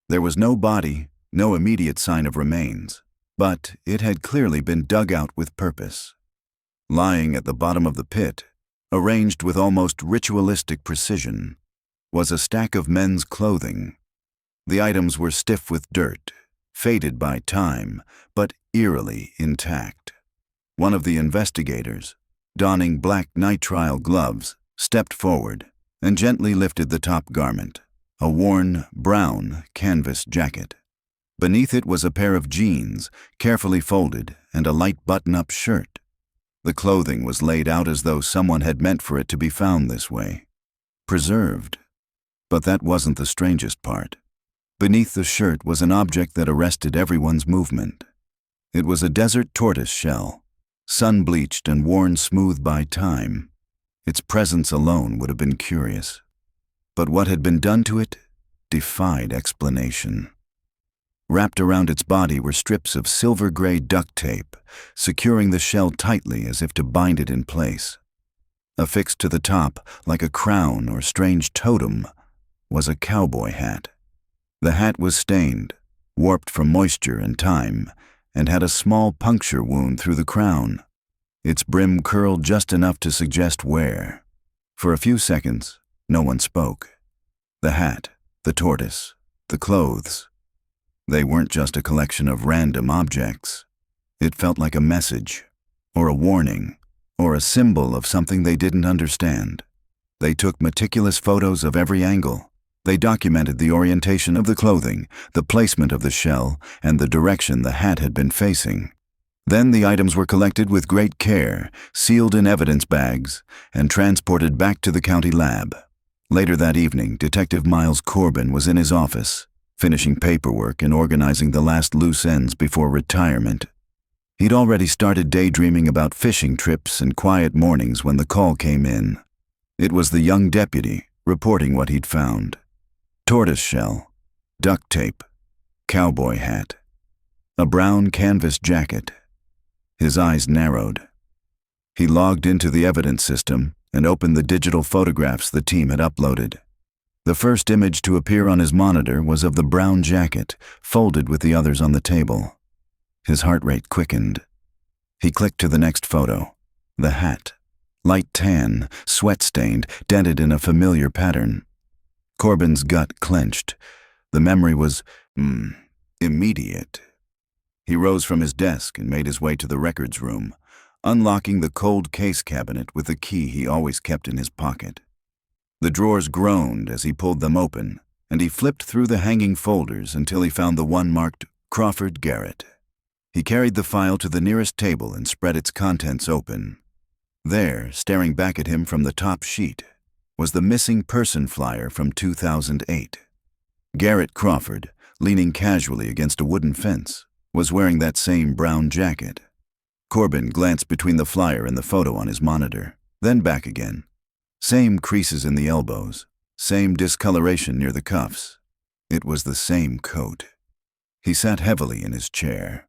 There was no body, no immediate sign of remains, but it had clearly been dug out with purpose. Lying at the bottom of the pit, arranged with almost ritualistic precision, was a stack of men's clothing. The items were stiff with dirt, faded by time, but eerily intact. One of the investigators, donning black nitrile gloves, stepped forward and gently lifted the top garment, a worn, brown canvas jacket. Beneath it was a pair of jeans, carefully folded, and a light button-up shirt. The clothing was laid out as though someone had meant for it to be found this way. Preserved. But that wasn't the strangest part. Beneath the shirt was an object that arrested everyone's movement. It was a desert tortoise shell, sun-bleached and worn smooth by time. Its presence alone would have been curious. But what had been done to it defied explanation. Wrapped around its body were strips of silver-gray duct tape, securing the shell tightly as if to bind it in place. Affixed to the top, like a crown or strange totem, was a cowboy hat. The hat was stained, warped from moisture and time, and had a small puncture wound through the crown. Its brim curled just enough to suggest wear. For a few seconds, no one spoke. The hat, the tortoise, the clothes. They weren't just a collection of random objects. It felt like a message, or a warning, or a symbol of something they didn't understand. They took meticulous photos of every angle. They documented the orientation of the clothing, the placement of the shell, and the direction the hat had been facing. Then the items were collected with great care, sealed in evidence bags, and transported back to the county lab. Later that evening, Detective Miles Corbin was in his office, finishing paperwork and organizing the last loose ends before retirement. He'd already started daydreaming about fishing trips and quiet mornings when the call came in. It was the young deputy reporting what he'd found. Tortoise shell, duct tape, cowboy hat, a brown canvas jacket. His eyes narrowed. He logged into the evidence system and opened the digital photographs the team had uploaded. The first image to appear on his monitor was of the brown jacket, folded with the others on the table. His heart rate quickened. He clicked to the next photo. The hat. Light tan, sweat-stained, dented in a familiar pattern. Corbin's gut clenched. The memory was, immediate. He rose from his desk and made his way to the records room, unlocking the cold case cabinet with the key he always kept in his pocket. The drawers groaned as he pulled them open, and he flipped through the hanging folders until he found the one marked Crawford Garrett. He carried the file to the nearest table and spread its contents open. There, staring back at him from the top sheet, was the missing person flyer from 2008. Garrett Crawford, leaning casually against a wooden fence, was wearing that same brown jacket. Corbin glanced between the flyer and the photo on his monitor, then back again. Same creases in the elbows, same discoloration near the cuffs. It was the same coat. He sat heavily in his chair,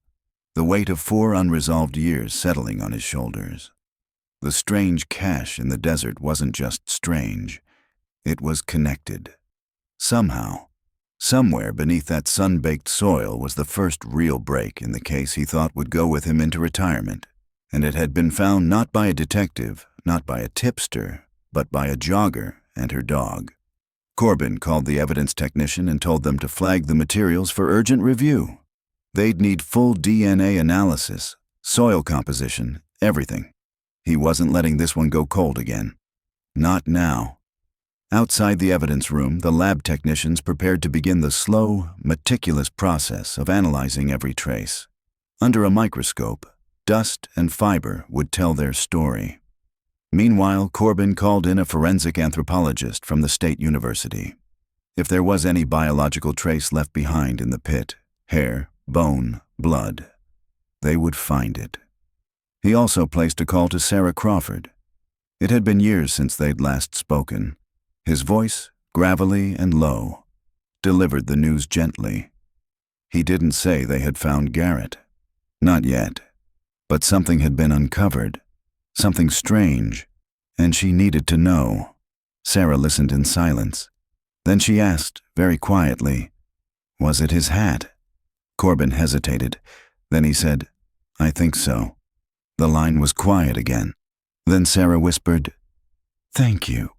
the weight of 4 unresolved years settling on his shoulders. The strange cache in the desert wasn't just strange, it was connected. Somehow, somewhere beneath that sun-baked soil was the first real break in the case he thought would go with him into retirement, and it had been found not by a detective, not by a tipster, but by a jogger and her dog. Corbin called the evidence technician and told them to flag the materials for urgent review. They'd need full DNA analysis, soil composition, everything. He wasn't letting this one go cold again. Not now. Outside the evidence room, the lab technicians prepared to begin the slow, meticulous process of analyzing every trace. Under a microscope, dust and fiber would tell their story. Meanwhile, Corbin called in a forensic anthropologist from the state university. If there was any biological trace left behind in the pit, hair, bone, blood, they would find it. He also placed a call to Sarah Crawford. It had been years since they'd last spoken. His voice, gravelly and low, delivered the news gently. He didn't say they had found Garrett. Not yet. But something had been uncovered. Something strange, and she needed to know. Sarah listened in silence. Then she asked, very quietly, "Was it his hat?" Corbin hesitated. Then he said, "I think so." The line was quiet again. Then Sarah whispered, "Thank you,"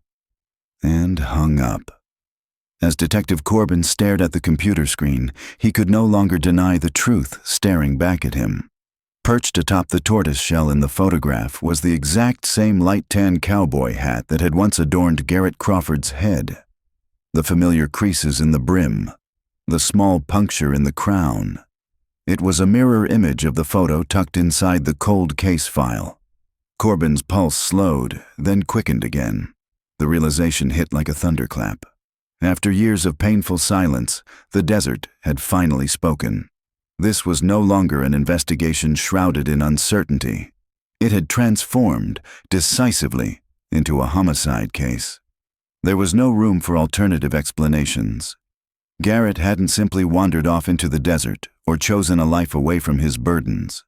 and hung up. As Detective Corbin stared at the computer screen, he could no longer deny the truth staring back at him. Perched atop the tortoise shell in the photograph was the exact same light tan cowboy hat that had once adorned Garrett Crawford's head. The familiar creases in the brim, the small puncture in the crown. It was a mirror image of the photo tucked inside the cold case file. Corbin's pulse slowed, then quickened again. The realization hit like a thunderclap. After years of painful silence, the desert had finally spoken. This was no longer an investigation shrouded in uncertainty. It had transformed, decisively, into a homicide case. There was no room for alternative explanations. Garrett hadn't simply wandered off into the desert or chosen a life away from his burdens.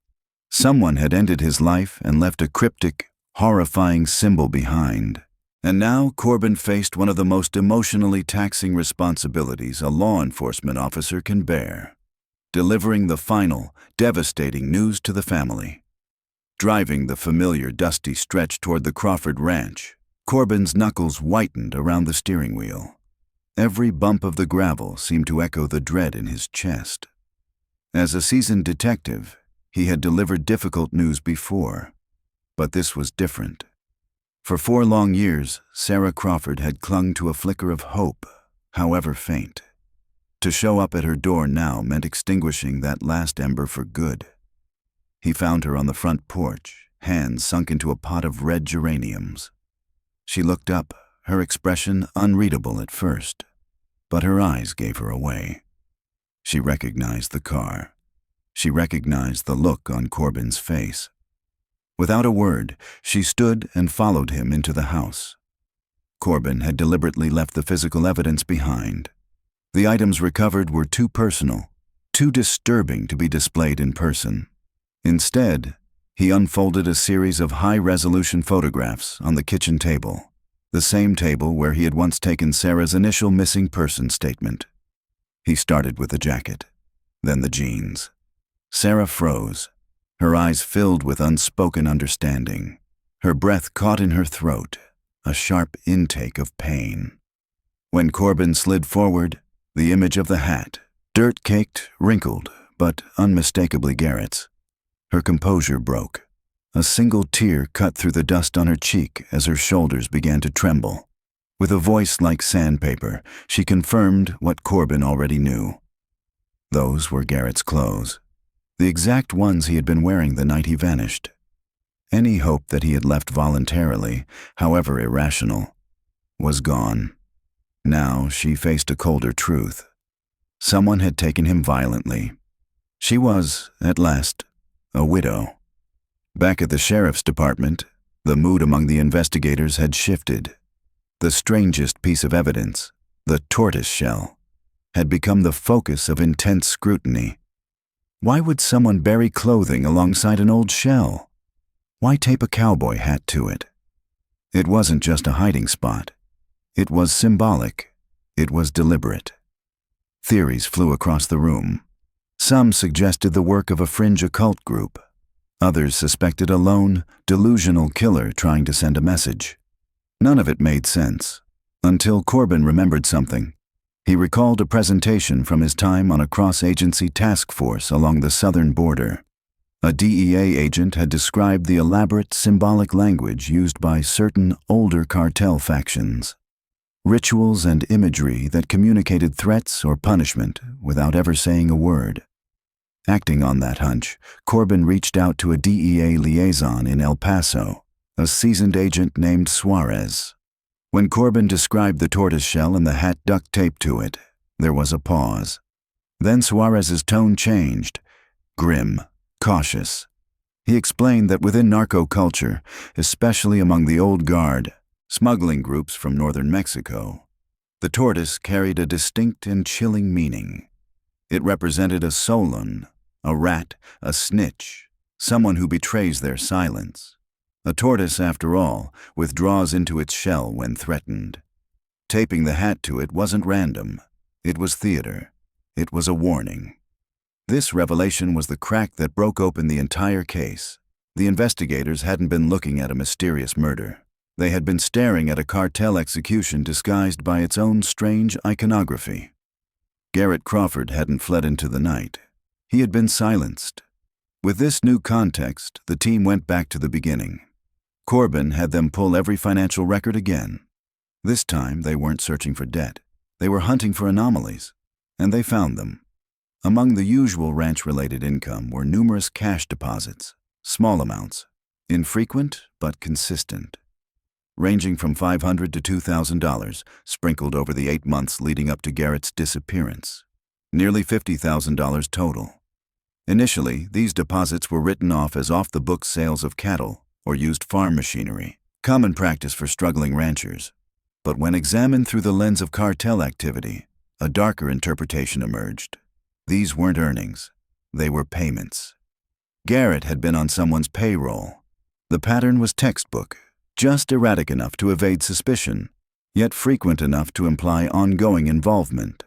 Someone had ended his life and left a cryptic, horrifying symbol behind. And now Corbin faced one of the most emotionally taxing responsibilities a law enforcement officer can bear: delivering the final, devastating news to the family. Driving the familiar dusty stretch toward the Crawford Ranch, Corbin's knuckles whitened around the steering wheel. Every bump of the gravel seemed to echo the dread in his chest. As a seasoned detective, he had delivered difficult news before, but this was different. For 4 long years, Sarah Crawford had clung to a flicker of hope, however faint. To show up at her door now meant extinguishing that last ember for good. He found her on the front porch, hands sunk into a pot of red geraniums. She looked up, her expression unreadable at first, but her eyes gave her away. She recognized the car. She recognized the look on Corbin's face. Without a word, she stood and followed him into the house. Corbin had deliberately left the physical evidence behind. The items recovered were too personal, too disturbing to be displayed in person. Instead, he unfolded a series of high-resolution photographs on the kitchen table, the same table where he had once taken Sarah's initial missing person statement. He started with the jacket, then the jeans. Sarah froze, her eyes filled with unspoken understanding. Her breath caught in her throat, a sharp intake of pain. When Corbin slid forward, the image of the hat, dirt-caked, wrinkled, but unmistakably Garrett's. Her composure broke. A single tear cut through the dust on her cheek as her shoulders began to tremble. With a voice like sandpaper, she confirmed what Corbin already knew. Those were Garrett's clothes, the exact ones he had been wearing the night he vanished. Any hope that he had left voluntarily, however irrational, was gone. Now she faced a colder truth. Someone had taken him violently. She was, at last, a widow. Back at the sheriff's department, the mood among the investigators had shifted. The strangest piece of evidence, the tortoise shell, had become the focus of intense scrutiny. Why would someone bury clothing alongside an old shell? Why tape a cowboy hat to it? It wasn't just a hiding spot. It was symbolic. It was deliberate. Theories flew across the room. Some suggested the work of a fringe occult group. Others suspected a lone, delusional killer trying to send a message. None of it made sense, until Corbin remembered something. He recalled a presentation from his time on a cross-agency task force along the southern border. A DEA agent had described the elaborate symbolic language used by certain older cartel factions. Rituals and imagery that communicated threats or punishment without ever saying a word. Acting on that hunch, Corbin reached out to a DEA liaison in El Paso, a seasoned agent named Suarez. When Corbin described the tortoiseshell and the hat duct taped to it, there was a pause. Then Suarez's tone changed, grim, cautious. He explained that within narco culture, especially among the old guard, smuggling groups from northern Mexico, the tortoise carried a distinct and chilling meaning. It represented a solon, a rat, a snitch, someone who betrays their silence. A tortoise, after all, withdraws into its shell when threatened. Taping the hat to it wasn't random. It was theater. It was a warning. This revelation was the crack that broke open the entire case. The investigators hadn't been looking at a mysterious murder. They had been staring at a cartel execution disguised by its own strange iconography. Garrett Crawford hadn't fled into the night. He had been silenced. With this new context, the team went back to the beginning. Corbin had them pull every financial record again. This time, they weren't searching for debt. They were hunting for anomalies, and they found them. Among the usual ranch-related income were numerous cash deposits, small amounts, infrequent but consistent, ranging from $500 to $2,000, sprinkled over the 8 months leading up to Garrett's disappearance. Nearly $50,000 total. Initially, these deposits were written off as off-the-books sales of cattle or used farm machinery, common practice for struggling ranchers. But when examined through the lens of cartel activity, a darker interpretation emerged. These weren't earnings. They were payments. Garrett had been on someone's payroll. The pattern was textbook, just erratic enough to evade suspicion, yet frequent enough to imply ongoing involvement.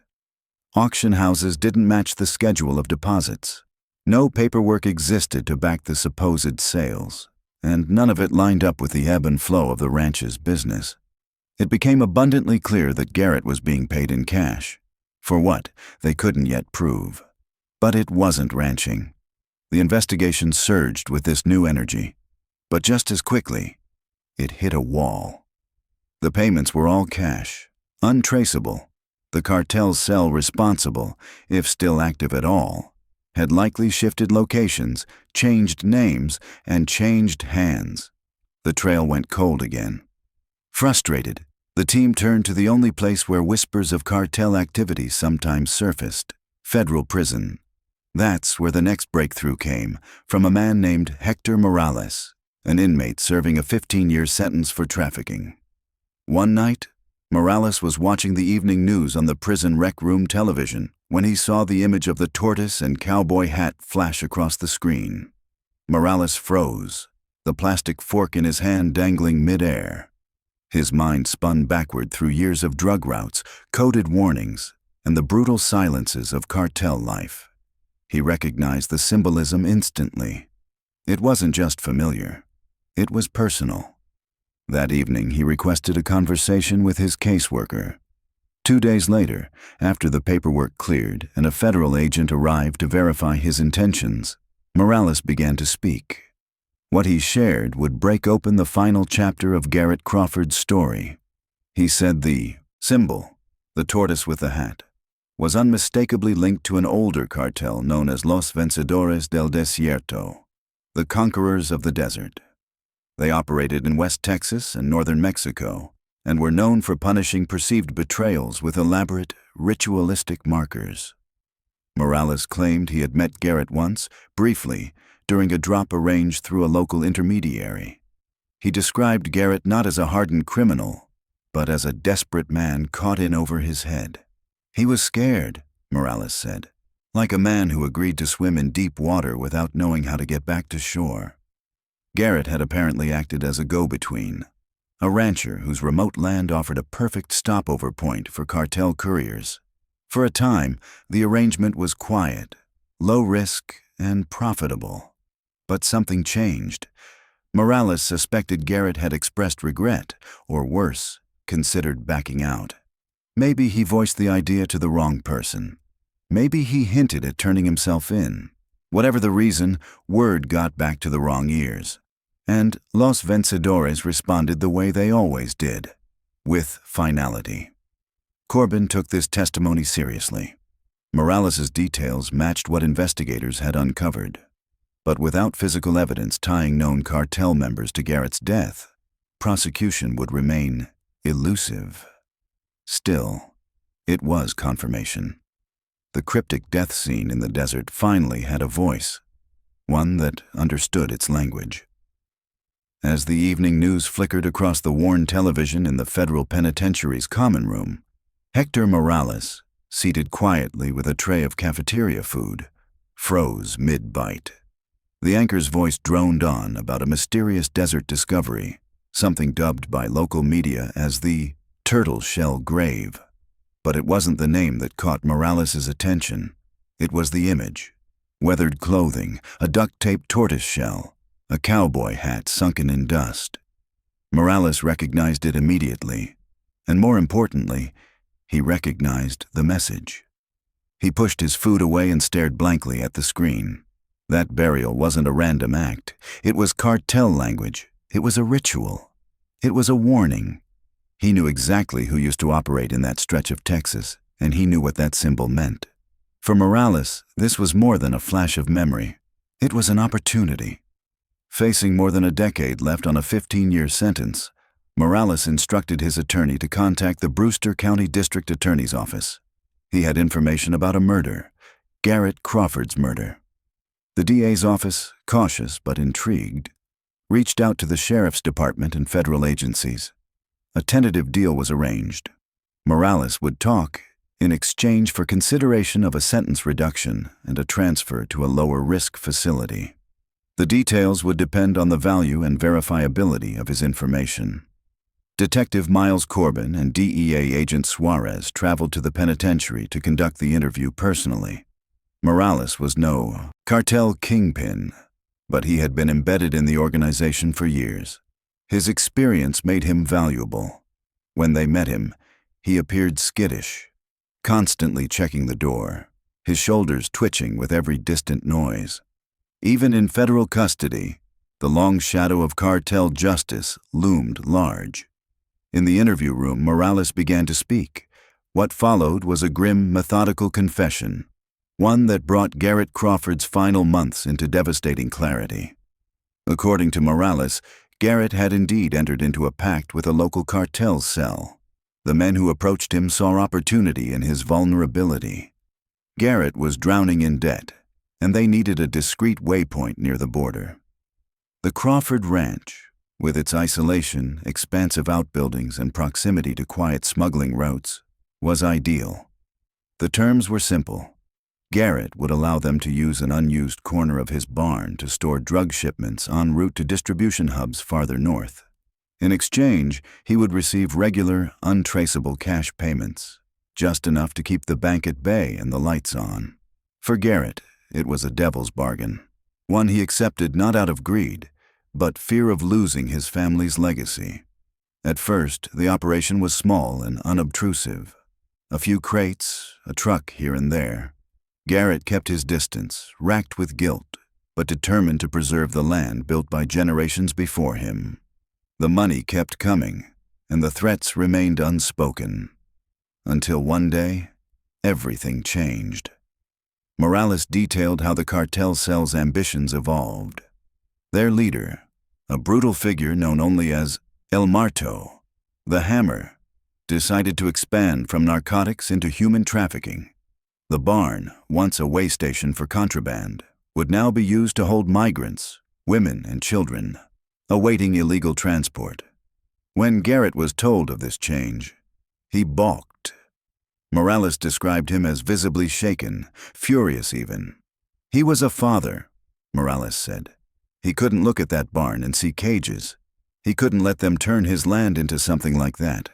Auction houses didn't match the schedule of deposits. No paperwork existed to back the supposed sales, and none of it lined up with the ebb and flow of the ranch's business. It became abundantly clear that Garrett was being paid in cash. For what, they couldn't yet prove. But it wasn't ranching. The investigation surged with this new energy. But just as quickly, it hit a wall. The payments were all cash, untraceable. The cartel's cell responsible, if still active at all, had likely shifted locations, changed names, and changed hands. The trail went cold again. Frustrated, the team turned to the only place where whispers of cartel activity sometimes surfaced, federal prison. That's where the next breakthrough came, from a man named Hector Morales, an inmate serving a 15-year sentence for trafficking. One night, Morales was watching the evening news on the prison rec room television when he saw the image of the tortoise and cowboy hat flash across the screen. Morales froze, the plastic fork in his hand dangling mid-air. His mind spun backward through years of drug routes, coded warnings, and the brutal silences of cartel life. He recognized the symbolism instantly. It wasn't just familiar. It was personal. That evening, he requested a conversation with his caseworker. 2 days later, after the paperwork cleared and a federal agent arrived to verify his intentions, Morales began to speak. What he shared would break open the final chapter of Garrett Crawford's story. He said the symbol, the tortoise with the hat, was unmistakably linked to an older cartel known as Los Vencedores del Desierto, the conquerors of the desert. They operated in West Texas and northern Mexico, and were known for punishing perceived betrayals with elaborate, ritualistic markers. Morales claimed he had met Garrett once, briefly, during a drop arranged through a local intermediary. He described Garrett not as a hardened criminal, but as a desperate man caught in over his head. He was scared, Morales said, like a man who agreed to swim in deep water without knowing how to get back to shore. Garrett had apparently acted as a go-between. a rancher whose remote land offered a perfect stopover point for cartel couriers. For a time, the arrangement was quiet, low risk, and profitable. But something changed. Morales suspected Garrett had expressed regret, or worse, considered backing out. Maybe he voiced the idea to the wrong person. Maybe he hinted at turning himself in. Whatever the reason, word got back to the wrong ears. And Los Vencedores responded the way they always did, with finality. Corbin took this testimony seriously. Morales's details matched what investigators had uncovered. But without physical evidence tying known cartel members to Garrett's death, prosecution would remain elusive. Still, it was confirmation. The cryptic death scene in the desert finally had a voice, one that understood its language. As the evening news flickered across the worn television in the federal penitentiary's common room, Hector Morales, seated quietly with a tray of cafeteria food, froze mid-bite. The anchor's voice droned on about a mysterious desert discovery, something dubbed by local media as the Turtle Shell Grave. But it wasn't the name that caught Morales's attention. It was the image. Weathered clothing, a duct-taped tortoise shell, a cowboy hat sunken in dust. Morales recognized it immediately, and more importantly, he recognized the message. He pushed his food away and stared blankly at the screen. That burial wasn't a random act. It was cartel language. It was a ritual. It was a warning. He knew exactly who used to operate in that stretch of Texas, and he knew what that symbol meant. For Morales, this was more than a flash of memory. It was an opportunity. Facing more than a decade left on a 15-year sentence, Morales instructed his attorney to contact the Brewster County District Attorney's Office. He had information about a murder, Garrett Crawford's murder. The DA's office, cautious but intrigued, reached out to the Sheriff's Department and federal agencies. A tentative deal was arranged. Morales would talk in exchange for consideration of a sentence reduction and a transfer to a lower-risk facility. The details would depend on the value and verifiability of his information. Detective Miles Corbin and DEA agent Suarez traveled to the penitentiary to conduct the interview personally. Morales was no cartel kingpin, but he had been embedded in the organization for years. His experience made him valuable. When they met him, he appeared skittish, constantly checking the door, his shoulders twitching with every distant noise. Even in federal custody, the long shadow of cartel justice loomed large. In the interview room, Morales began to speak. What followed was a grim, methodical confession, one that brought Garrett Crawford's final months into devastating clarity. According to Morales, Garrett had indeed entered into a pact with a local cartel cell. The men who approached him saw opportunity in his vulnerability. Garrett was drowning in debt, and they needed a discreet waypoint near the border. The Crawford Ranch, with its isolation, expansive outbuildings, and proximity to quiet smuggling routes, was ideal. The terms were simple. Garrett would allow them to use an unused corner of his barn to store drug shipments en route to distribution hubs farther north. In exchange, he would receive regular, untraceable cash payments, just enough to keep the bank at bay and the lights on. For Garrett, it was a devil's bargain, one he accepted not out of greed, but fear of losing his family's legacy. At first, the operation was small and unobtrusive. A few crates, a truck here and there. Garrett kept his distance, racked with guilt, but determined to preserve the land built by generations before him. The money kept coming, and the threats remained unspoken. Until one day, everything changed. Morales detailed how the cartel cell's ambitions evolved. Their leader, a brutal figure known only as El Marto, the Hammer, decided to expand from narcotics into human trafficking. The barn, once a way station for contraband, would now be used to hold migrants, women and children, awaiting illegal transport. When Garrett was told of this change, he balked. Morales described him as visibly shaken, furious even. He was a father, Morales said. He couldn't look at that barn and see cages. He couldn't let them turn his land into something like that.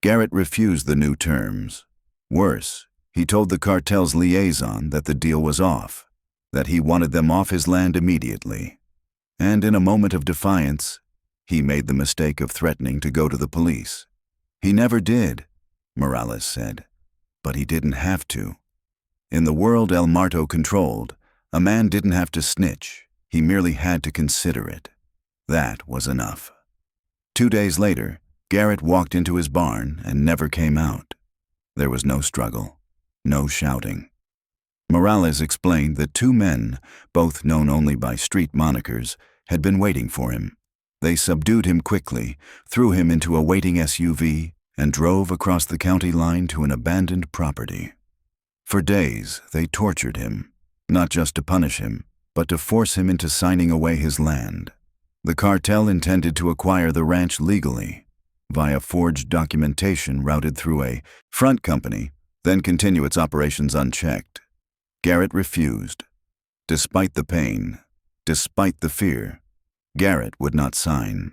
Garrett refused the new terms. Worse, he told the cartel's liaison that the deal was off, that he wanted them off his land immediately. And in a moment of defiance, he made the mistake of threatening to go to the police. He never did, Morales said, but he didn't have to. In the world El Marto controlled, a man didn't have to snitch, he merely had to consider it. That was enough. 2 days later, Garrett walked into his barn and never came out. There was no struggle, no shouting. Morales explained that 2 men, both known only by street monikers, had been waiting for him. They subdued him quickly, threw him into a waiting SUV, and drove across the county line to an abandoned property. For days, they tortured him, not just to punish him, but to force him into signing away his land. The cartel intended to acquire the ranch legally, via forged documentation routed through a front company, then continue its operations unchecked. Garrett refused. Despite the pain, despite the fear, Garrett would not sign.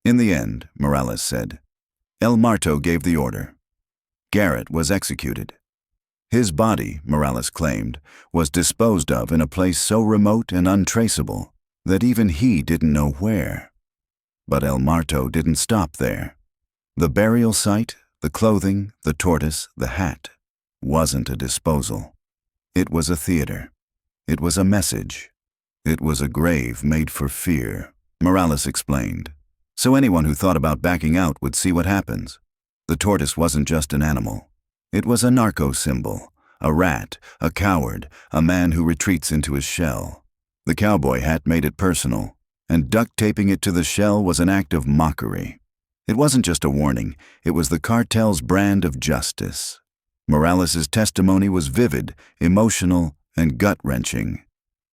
In the end, Morales said, El Marto gave the order. Garrett was executed. His body, Morales claimed, was disposed of in a place so remote and untraceable that even he didn't know where. But El Marto didn't stop there. The burial site, the clothing, the tortoise, the hat, wasn't a disposal. It was a theater. It was a message. It was a grave made for fear, Morales explained. So anyone who thought about backing out would see what happens. The tortoise wasn't just an animal. It was a narco symbol, a rat, a coward, a man who retreats into his shell. The cowboy hat made it personal, and duct taping it to the shell was an act of mockery. It wasn't just a warning, it was the cartel's brand of justice. Morales' testimony was vivid, emotional, and gut-wrenching.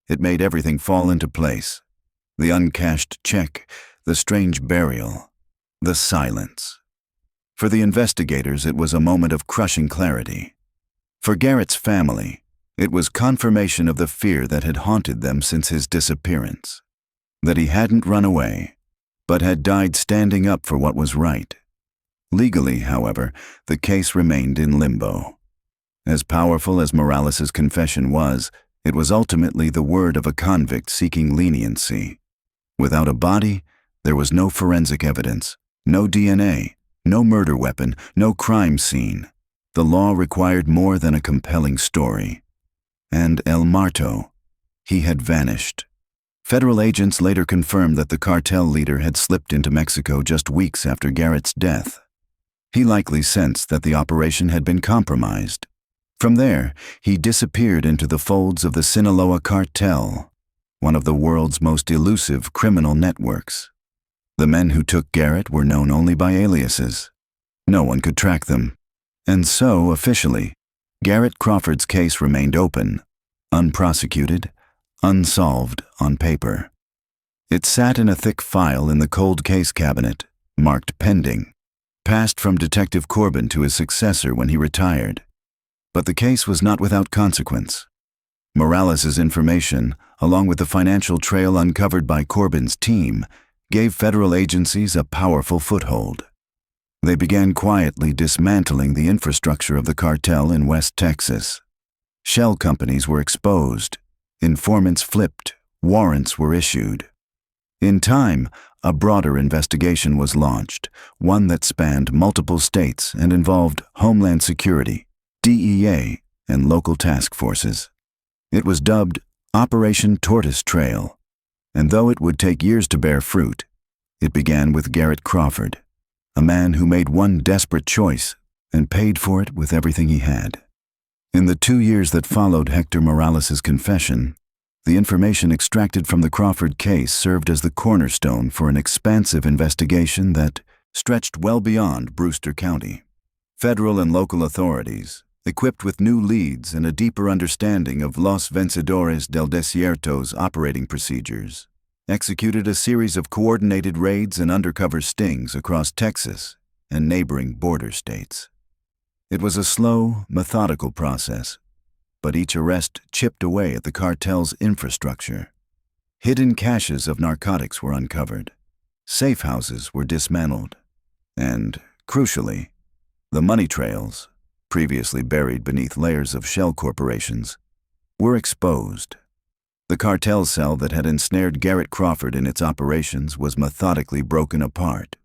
It made everything fall into place. The uncashed check, the strange burial, the silence. For the investigators, it was a moment of crushing clarity. For Garrett's family, it was confirmation of the fear that had haunted them since his disappearance. That he hadn't run away, but had died standing up for what was right. Legally, however, the case remained in limbo. As powerful as Morales' confession was, it was ultimately the word of a convict seeking leniency. Without a body, there was no forensic evidence, no DNA, no murder weapon, no crime scene. The law required more than a compelling story. And El Marto, he had vanished. Federal agents later confirmed that the cartel leader had slipped into Mexico just weeks after Garrett's death. He likely sensed that the operation had been compromised. From there, he disappeared into the folds of the Sinaloa cartel, one of the world's most elusive criminal networks. The men who took Garrett were known only by aliases. No one could track them. And so, officially, Garrett Crawford's case remained open, unprosecuted, unsolved on paper. It sat in a thick file in the cold case cabinet, marked pending, passed from Detective Corbin to his successor when he retired. But the case was not without consequence. Morales' information, along with the financial trail uncovered by Corbin's team, gave federal agencies a powerful foothold. They began quietly dismantling the infrastructure of the cartel in West Texas. Shell companies were exposed, informants flipped, warrants were issued. In time, a broader investigation was launched, one that spanned multiple states and involved Homeland Security, DEA, and local task forces. It was dubbed Operation Tortoise Trail, and though it would take years to bear fruit, it began with Garrett Crawford, a man who made one desperate choice and paid for it with everything he had. In the 2 years that followed Hector Morales' confession, the information extracted from the Crawford case served as the cornerstone for an expansive investigation that stretched well beyond Brewster County. Federal and local authorities, equipped with new leads and a deeper understanding of Los Vencedores del Desierto's operating procedures, executed a series of coordinated raids and undercover stings across Texas and neighboring border states. It was a slow, methodical process, but each arrest chipped away at the cartel's infrastructure. Hidden caches of narcotics were uncovered. safe houses were dismantled, and, crucially, the money trails, previously buried beneath layers of shell corporations, were exposed. The cartel cell that had ensnared Garrett Crawford in its operations was methodically broken apart.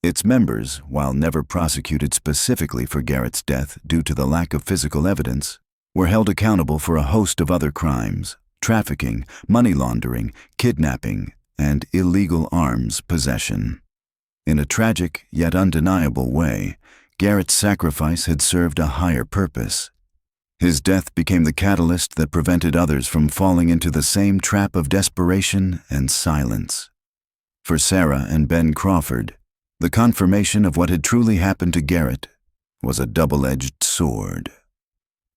Its members, while never prosecuted specifically for Garrett's death due to the lack of physical evidence, were held accountable for a host of other crimes: trafficking, money laundering, kidnapping, and illegal arms possession. In a tragic yet undeniable way, Garrett's sacrifice had served a higher purpose. His death became the catalyst that prevented others from falling into the same trap of desperation and silence. For Sarah and Ben Crawford, the confirmation of what had truly happened to Garrett was a double-edged sword.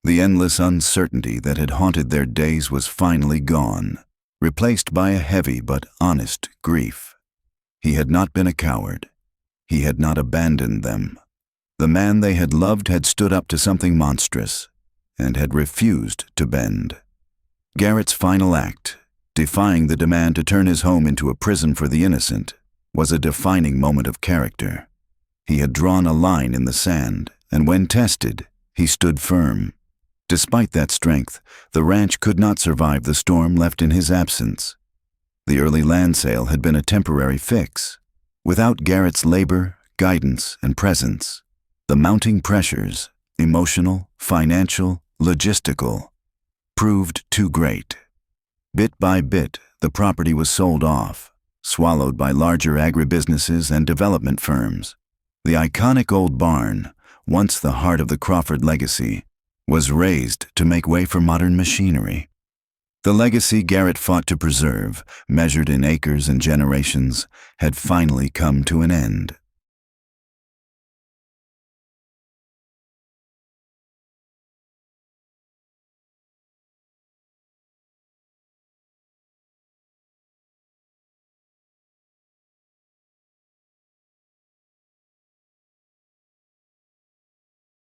The endless uncertainty that had haunted their days was finally gone, replaced by a heavy but honest grief. He had not been a coward. He had not abandoned them. The man they had loved had stood up to something monstrous and had refused to bend. Garrett's final act, defying the demand to turn his home into a prison for the innocent, was a defining moment of character. He had drawn a line in the sand, and when tested, he stood firm. Despite that strength, the ranch could not survive the storm left in his absence. The early land sale had been a temporary fix. Without Garrett's labor, guidance, and presence, the mounting pressures, emotional, financial, logistical, proved too great. Bit by bit, the property was sold off, swallowed by larger agribusinesses and development firms. The iconic old barn, once the heart of the Crawford legacy, was razed to make way for modern machinery. The legacy Garrett fought to preserve, measured in acres and generations, had finally come to an end.